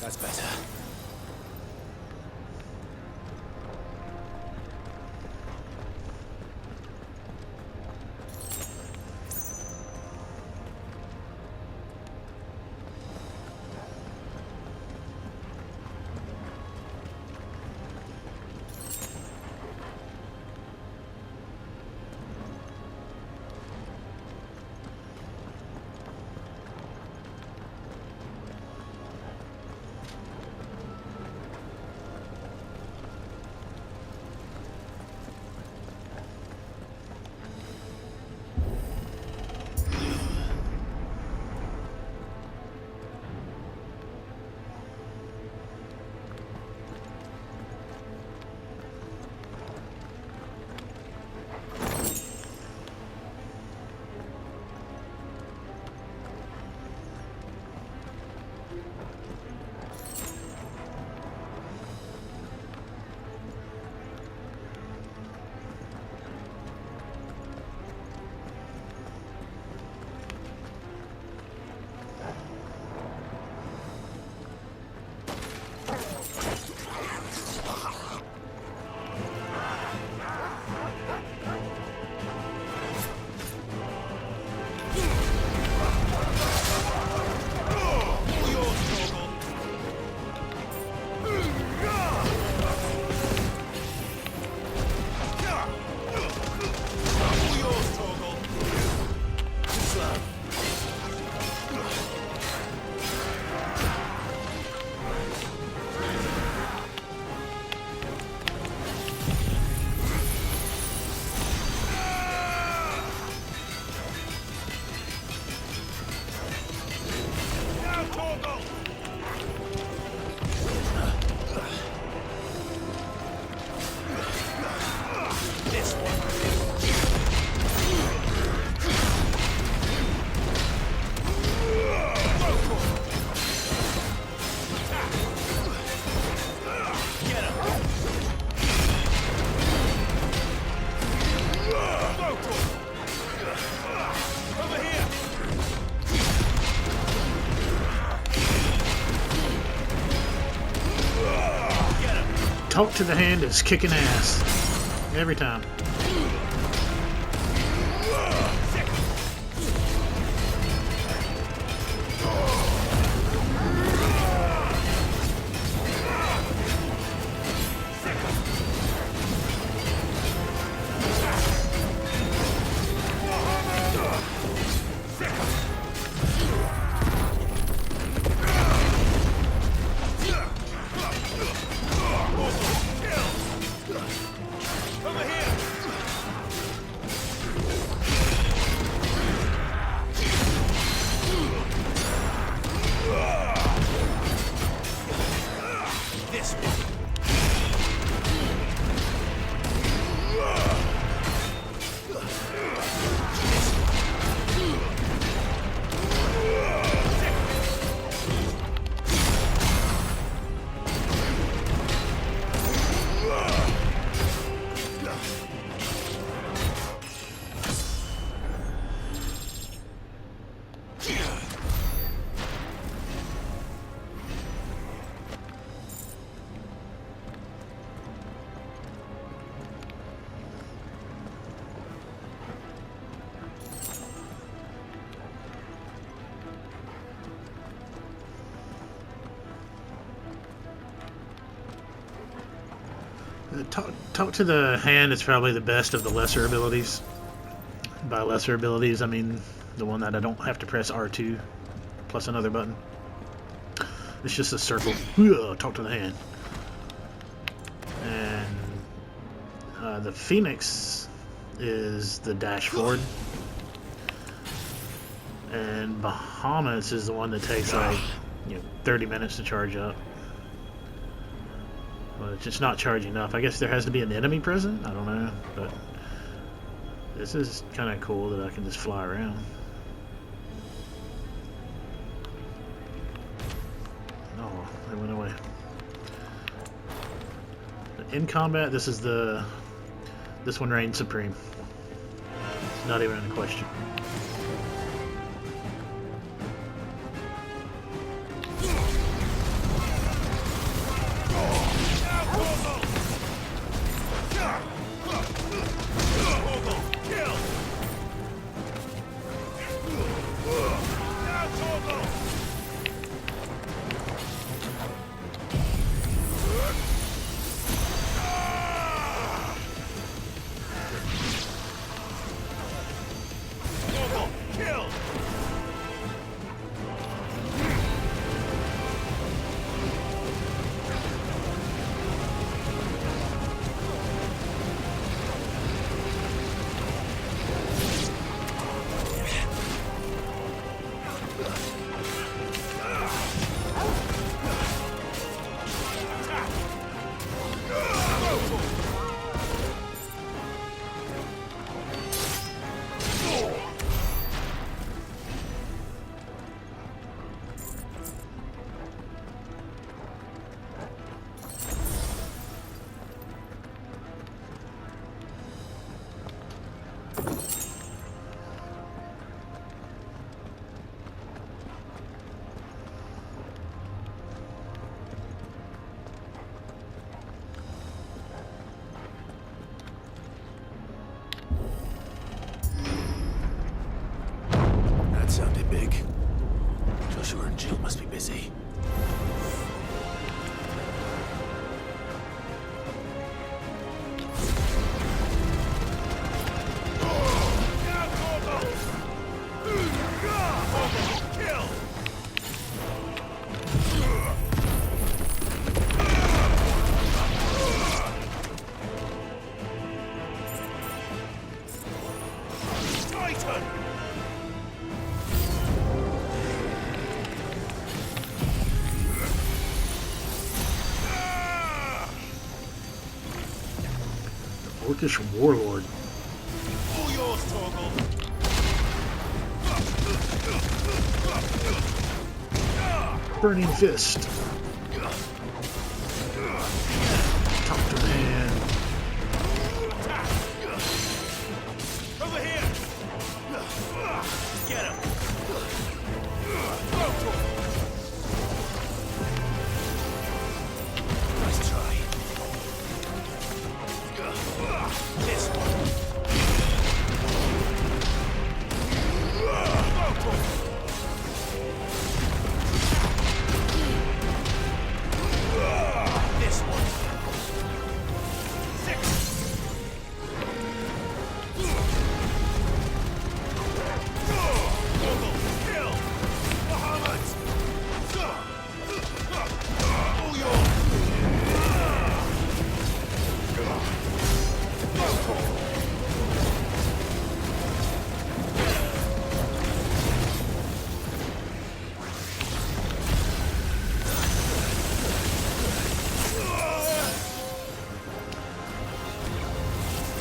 Speaker 4: That's better.
Speaker 9: Talk to the hand is kicking ass. Every time. Talk to the hand is probably the best of the lesser abilities. By lesser abilities, I mean the one that I don't have to press R2 plus another button. It's just a circle. Talk to the hand. And the Phoenix is the dash forward. And Bahamut's is the one that takes like 30 minutes to charge up. Well, it's just not charging up. I guess there has to be an enemy present? I don't know, but this is kind of cool that I can just fly around. Oh, they went away. In combat, this one reigns supreme. It's not even a question.
Speaker 4: Joshua and Jill must be busy.
Speaker 9: Orcish warlord.
Speaker 10: All yours, Torgal.
Speaker 9: Burning fist. Talk to man.
Speaker 10: Over here. Get him. Nice try. This one. This one.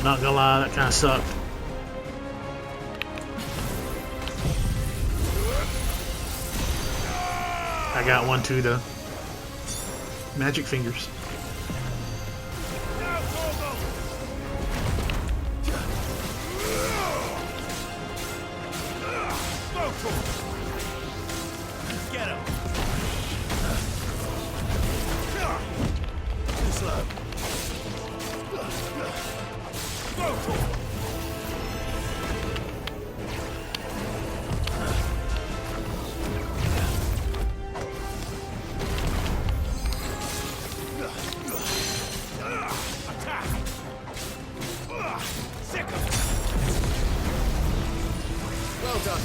Speaker 9: Not gonna lie, that kind of sucked. I got one too, though. Magic fingers.
Speaker 10: Get him. Too slow. Well done,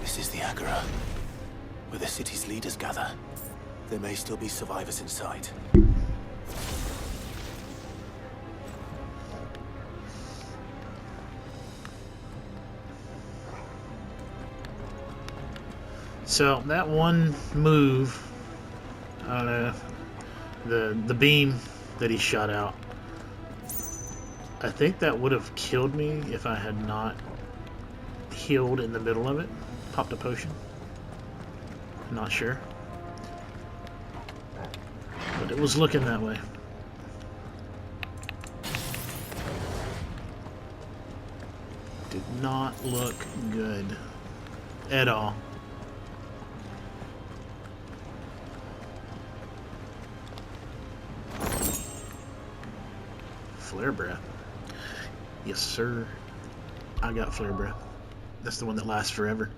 Speaker 4: This is the Agora, where the city's leaders gather. There may still be survivors inside.
Speaker 9: So that one move, I don't know, the beam that he shot out, I think that would have killed me if I had not healed in the middle of it. Popped a potion. I'm not sure. But it was looking that way. Did not look good at all. Flare breath. Yes, sir. I got flare breath. That's the one that lasts forever.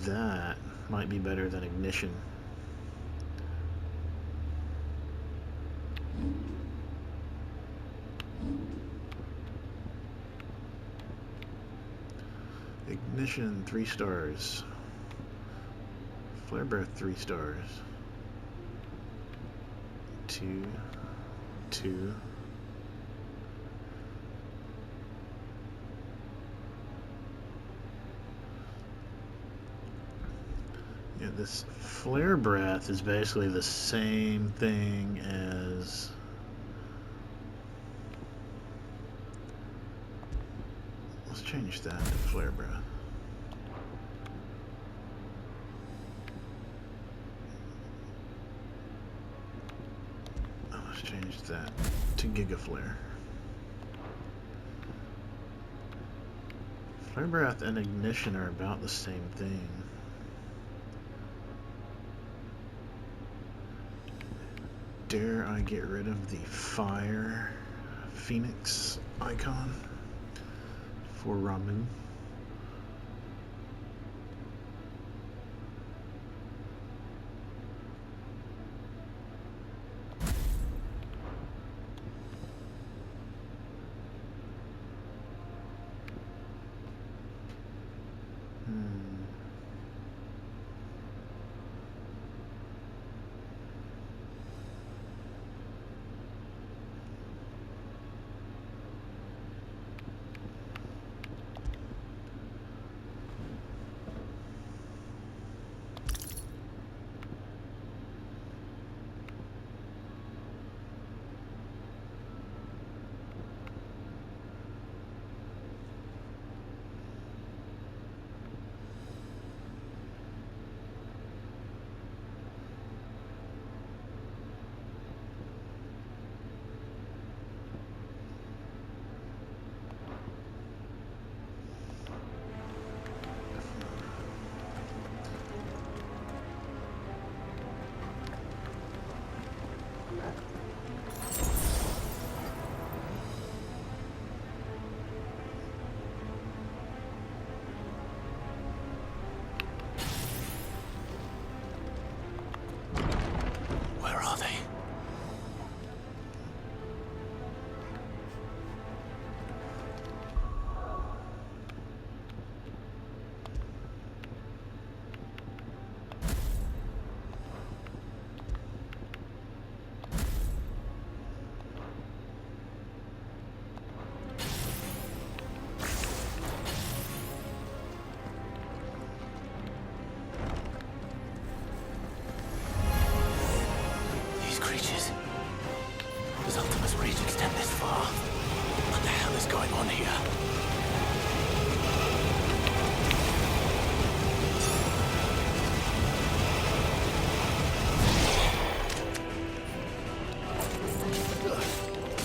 Speaker 9: That might be better than ignition. Ignition 3 stars. Flare breath 3 stars. 2, 2. Yeah, this flare breath is basically the same thing as change that to flare breath. Let's change that to Giga Flare. Flare breath and ignition are about the same thing. Dare I get rid of the fire Phoenix icon for Ramu?
Speaker 4: Where are they?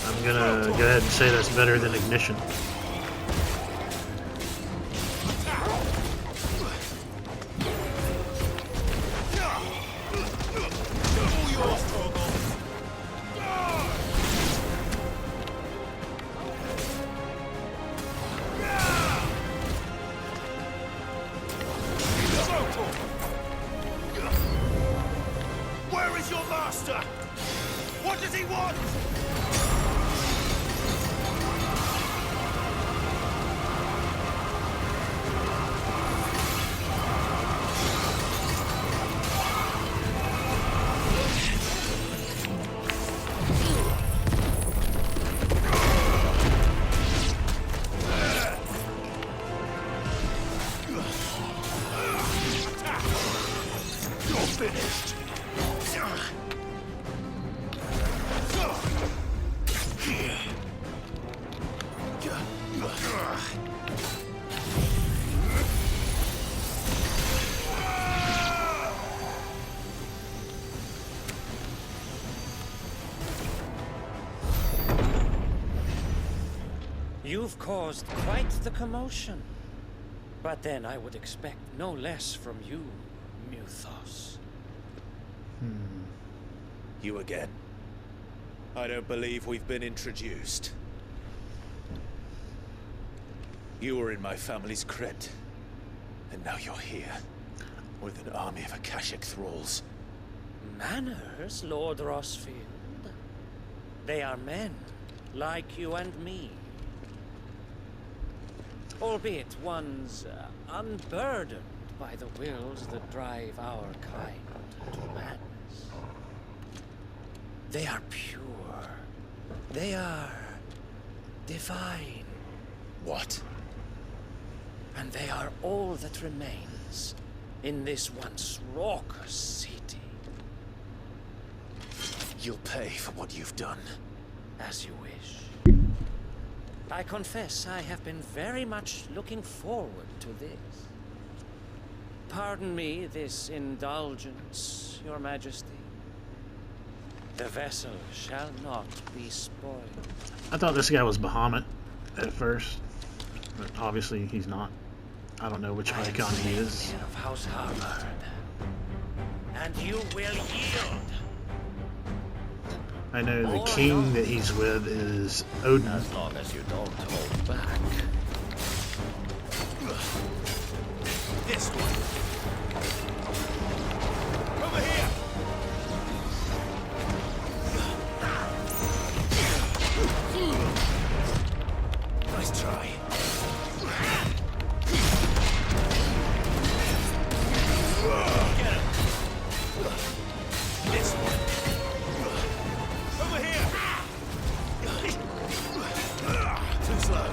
Speaker 9: I'm gonna go ahead and say that's better than ignition.
Speaker 1: Where is your master? What does he want? Finished.
Speaker 15: You've caused quite the commotion. But then I would expect no less from you, Muthos.
Speaker 4: You again. I don't believe we've been introduced. You were in my family's crypt, and now you're here, with an army of Akashic thralls.
Speaker 15: Manners, Lord Rosfield? They are men, like you and me. Albeit ones unburdened by the wills that drive our kind to madness. They are pure. They are divine.
Speaker 4: What?
Speaker 15: And they are all that remains in this once raucous city.
Speaker 4: You'll pay for what you've done.
Speaker 15: As you wish. I confess I have been very much looking forward to this. Pardon me this indulgence, Your Majesty. The vessel shall not be spoiled.
Speaker 9: I thought this guy was Bahamut at first, but obviously he's not. I don't know which icon he is.
Speaker 15: Of House Harvard. And you will yield.
Speaker 9: I know the king that he's with is Odin.
Speaker 15: As long as you don't hold back.
Speaker 1: This one. Over here. Nice try. Get him. This one. Over here. Too slow.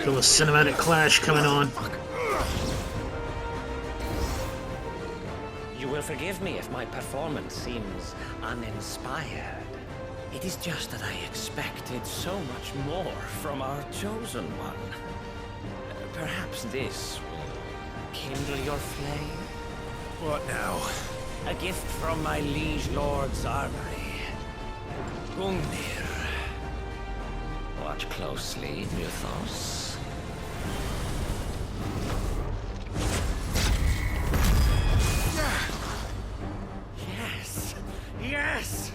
Speaker 9: Feel a cinematic clash coming on.
Speaker 15: You will forgive me if my performance seems uninspired. It is just that I expected so much more from our chosen one. Perhaps this will kindle your flame?
Speaker 1: What now?
Speaker 15: A gift from my liege lord's armory. Gungnir. Watch closely, Mythos. Yes! Yes!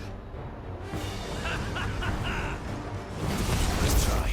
Speaker 1: Let's try.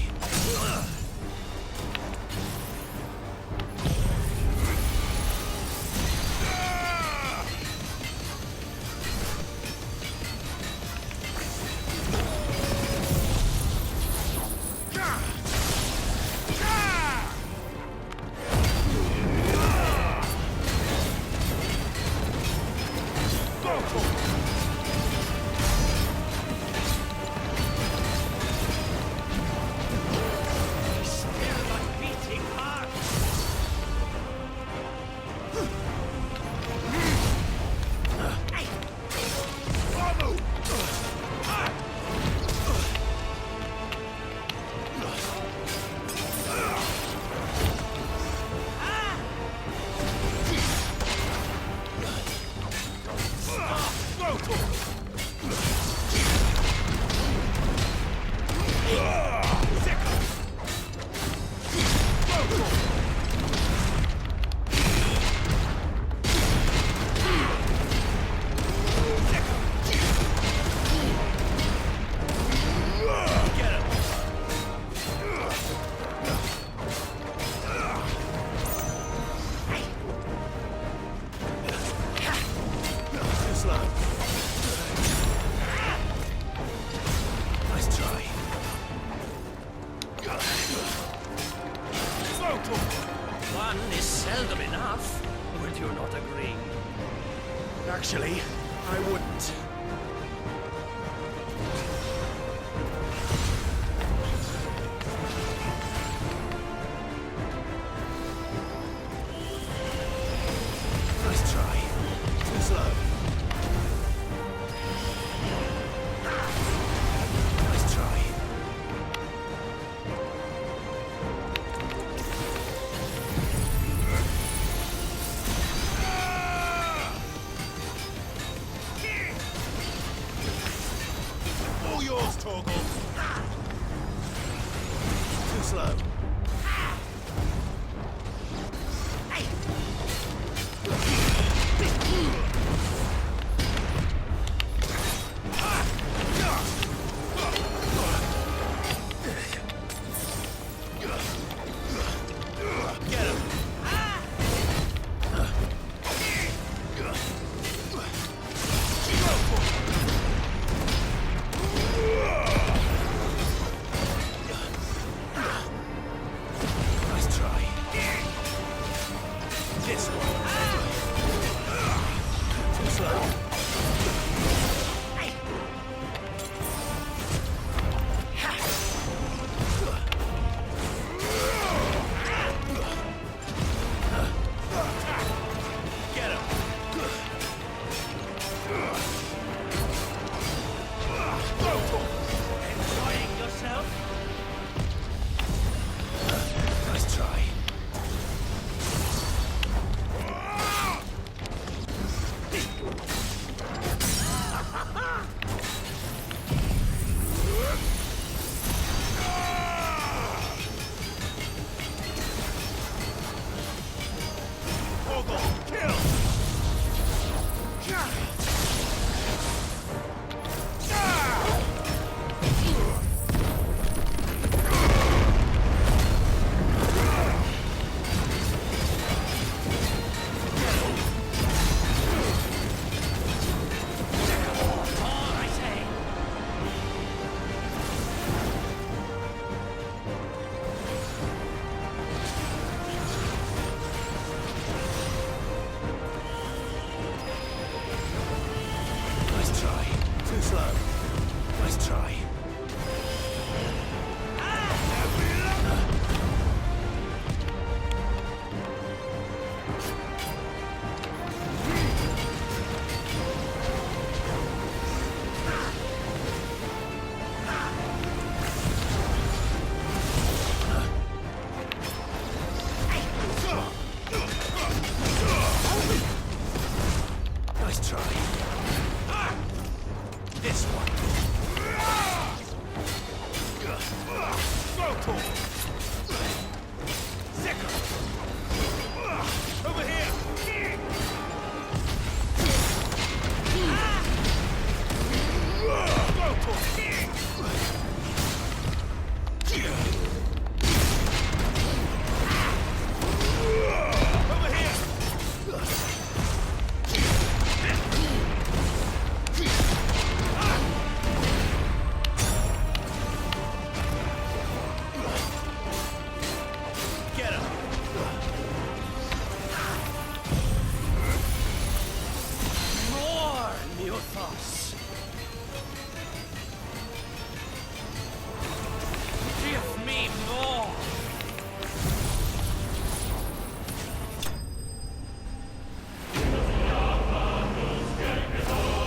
Speaker 15: One is seldom enough. Would you not agree?
Speaker 10: Actually, I wouldn't. Nice try. Too slow. Nice try. All yours, Torgal. Too slow. Get him. Nice try. This one. Too slow. Get him.
Speaker 15: Enjoying yourself?
Speaker 10: Nice try. Torgal, kill!
Speaker 15: All I say.
Speaker 10: Nice try. Too slow. Nice try. Nice try. This one. Go, Tor. Sicker. Over here. Go, Tor. Over here. Get him.
Speaker 15: More Muthos. Give me more.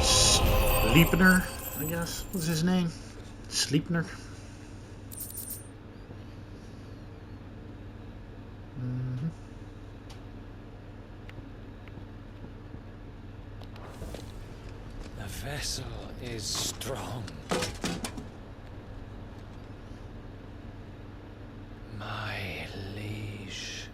Speaker 9: Sleipnir, I guess. What's his name? Sleipnir?
Speaker 15: The
Speaker 16: vessel is strong. My liege.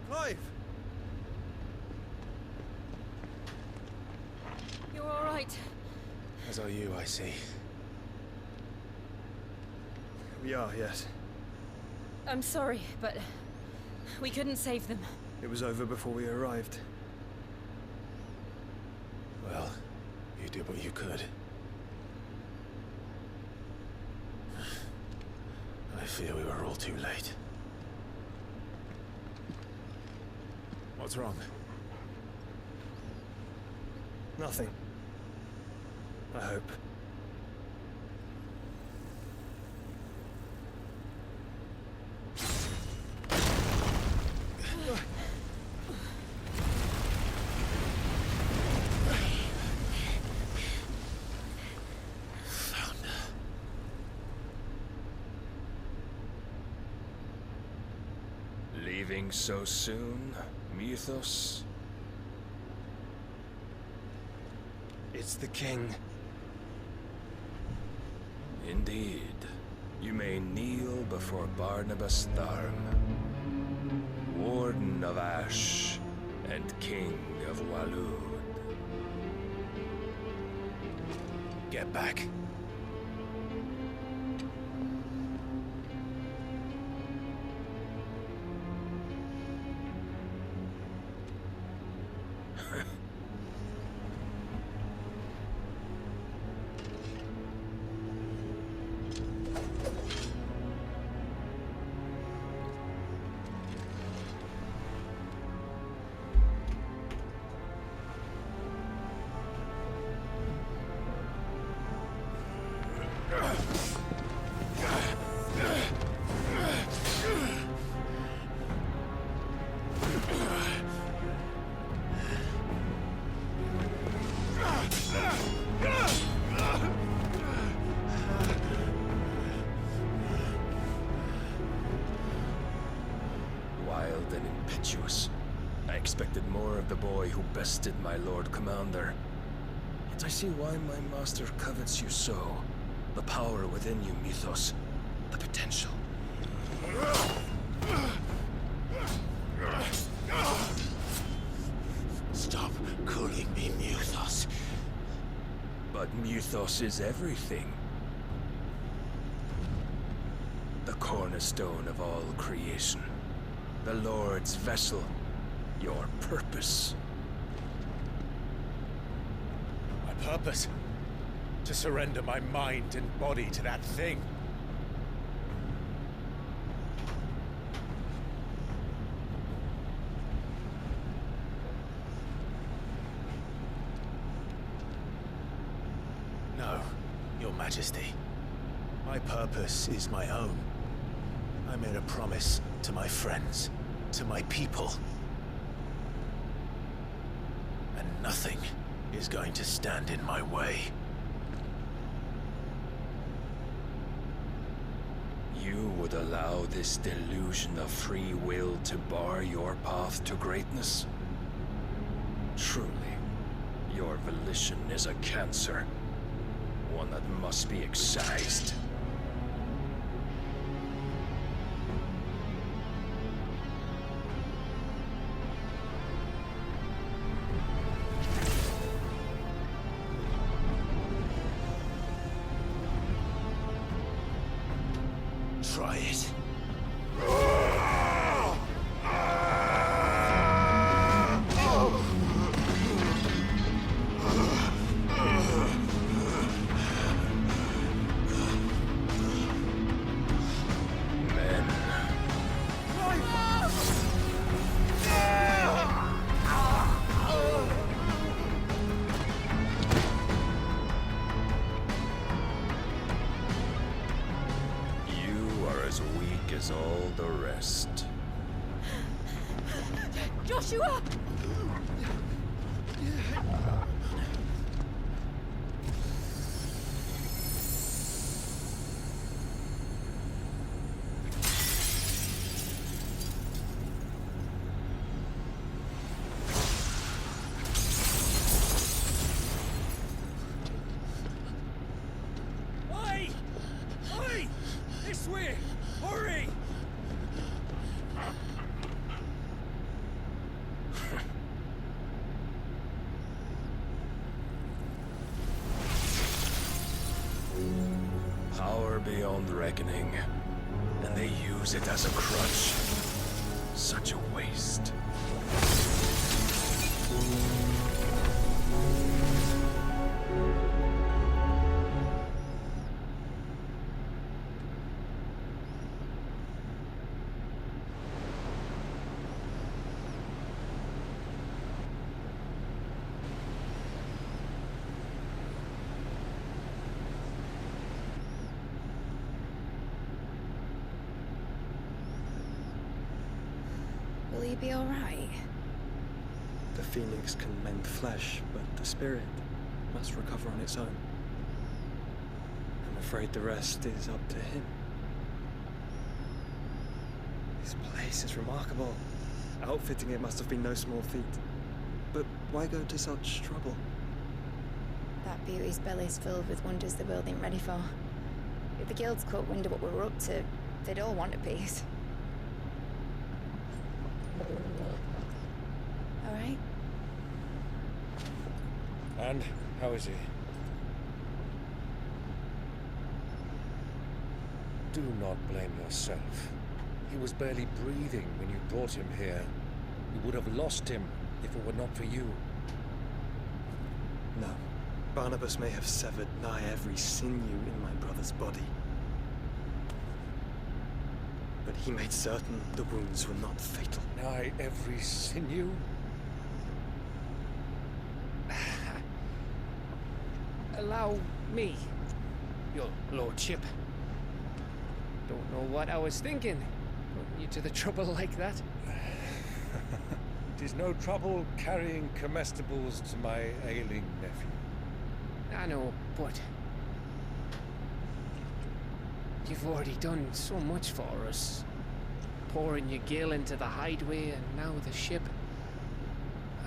Speaker 2: Clive!
Speaker 8: You're all right.
Speaker 4: As are you, I see.
Speaker 2: We are, yes.
Speaker 8: I'm sorry, but we couldn't save them.
Speaker 2: It was over before we arrived.
Speaker 4: Well, you did what you could. I fear we were all too late. What's wrong?
Speaker 2: Nothing. I hope.
Speaker 16: Leaving so soon, Mythos?
Speaker 2: It's the king.
Speaker 16: Indeed. You may kneel before Barnabas Tharm, Warden of Ash and King of Waloed.
Speaker 4: Get back.
Speaker 16: Wild and impetuous. I expected more of the boy who bested my Lord Commander. Yet I see why my master covets you so. The power within you, Mythos. The potential.
Speaker 4: Stop calling me Mythos.
Speaker 16: But Mythos is everything. The cornerstone of all creation. The Lord's vessel. Your purpose.
Speaker 10: My purpose? To surrender my mind and body to that thing.
Speaker 4: No, Your Majesty. My purpose is my own. I made a promise to my friends, to my people. And nothing is going to stand in my way.
Speaker 16: You would allow this delusion of free will to bar your path to greatness? Truly, your volition is a cancer. One that must be excised.
Speaker 4: Try it.
Speaker 16: As all the rest.
Speaker 8: Joshua!
Speaker 16: beyond reckoning, and they use it as a crutch. Such a waste.
Speaker 8: Will he be alright?
Speaker 2: The phoenix can mend flesh, but the spirit must recover on its own. I'm afraid the rest is up to him. This place is remarkable. Outfitting it must have been no small feat. But why go to such trouble?
Speaker 8: That beauty's belly's filled with wonders the world ain't ready for. If the guilds caught wind of what we're up to, they'd all want a piece. Alright?
Speaker 22: And how is he? Do not blame yourself. He was barely breathing when you brought him here. You would have lost him if it were not for you.
Speaker 2: No. Barnabas may have severed nigh every sinew in my brother's body. But he made certain the wounds were not fatal.
Speaker 22: Nigh every sinew?
Speaker 6: Allow me, your lordship. Don't know what I was thinking, putting you to the trouble like that.
Speaker 22: It is no trouble carrying comestibles to my ailing nephew.
Speaker 6: I know, but you've already done so much for us. Pouring your gil into the hideaway and now the ship.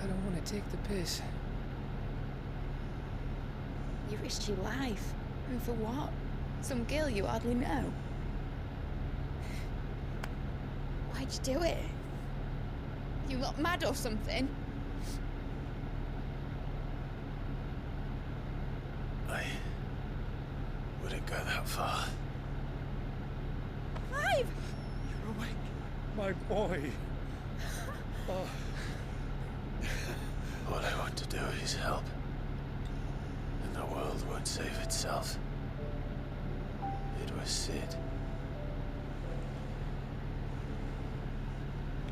Speaker 6: I don't want to take the piss.
Speaker 8: You risked your life. And for what? Some girl you hardly know. Why'd you do it? You lot mad or something?
Speaker 16: I wouldn't go that far.
Speaker 8: Clive!
Speaker 22: You're awake, my boy. Oh.
Speaker 16: All I want to do is help. And the world won't save itself. It was Sid.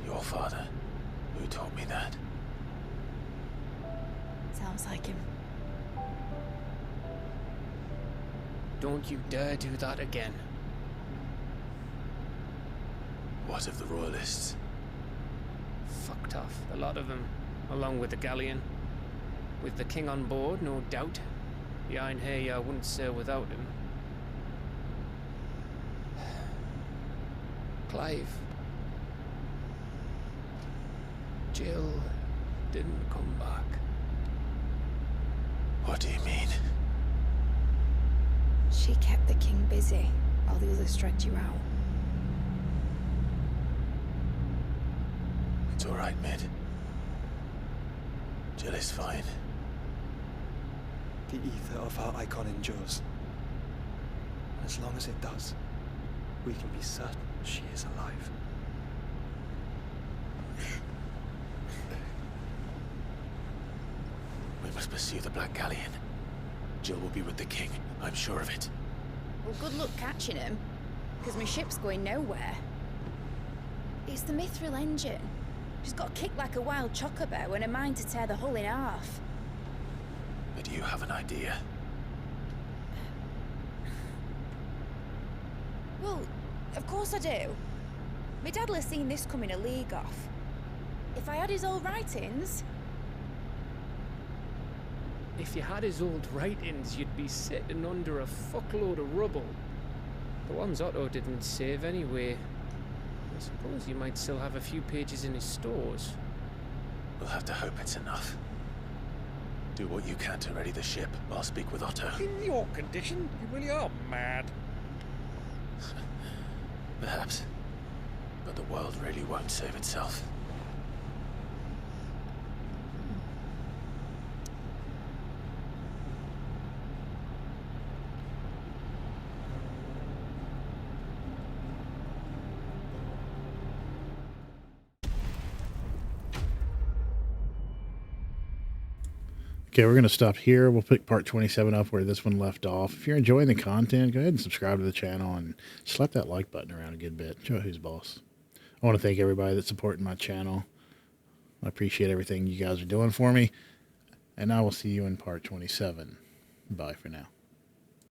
Speaker 16: Your father, who taught me that.
Speaker 8: Sounds like him.
Speaker 6: Don't you dare do that again.
Speaker 16: What of the royalists?
Speaker 6: Fucked off, a lot of them, along with the galleon. With the king on board, no doubt. The Iron Hair wouldn't sail without him. Clive. Jill didn't come back.
Speaker 16: What do you mean?
Speaker 8: She kept the king busy while the others dragged you out.
Speaker 16: It's all right, Mid. Jill is fine.
Speaker 2: The ether of our Eikon endures. As long as it does, we can be certain she is alive.
Speaker 16: We must pursue the Black Galleon. Jill will be with the king, I'm sure of it.
Speaker 8: Well, good luck catching him, because my ship's going nowhere. It's the Mithril engine. She's got a kick like a wild chocobo and a mind to tear the hull in half.
Speaker 16: But you have an idea.
Speaker 8: Well, of course I do. My dad'll have seen this coming a league off. If I had his old writings...
Speaker 6: If you had his old writings, you'd be sitting under a fuckload of rubble. The ones Otto didn't save anyway. I suppose you might still have a few pages in his stores.
Speaker 16: We'll have to hope it's enough. Do what you can to ready the ship. I'll speak with Otto.
Speaker 22: In your condition, you really are mad.
Speaker 16: Perhaps. But the world really won't save itself.
Speaker 9: Okay, we're going to stop here. We'll pick part 27 up where this one left off. If you're enjoying the content, go ahead and subscribe to the channel and slap that like button around a good bit. Show who's boss. I want to thank everybody that's supporting my channel. I appreciate everything you guys are doing for me. And I will see you in part 27. Bye for now.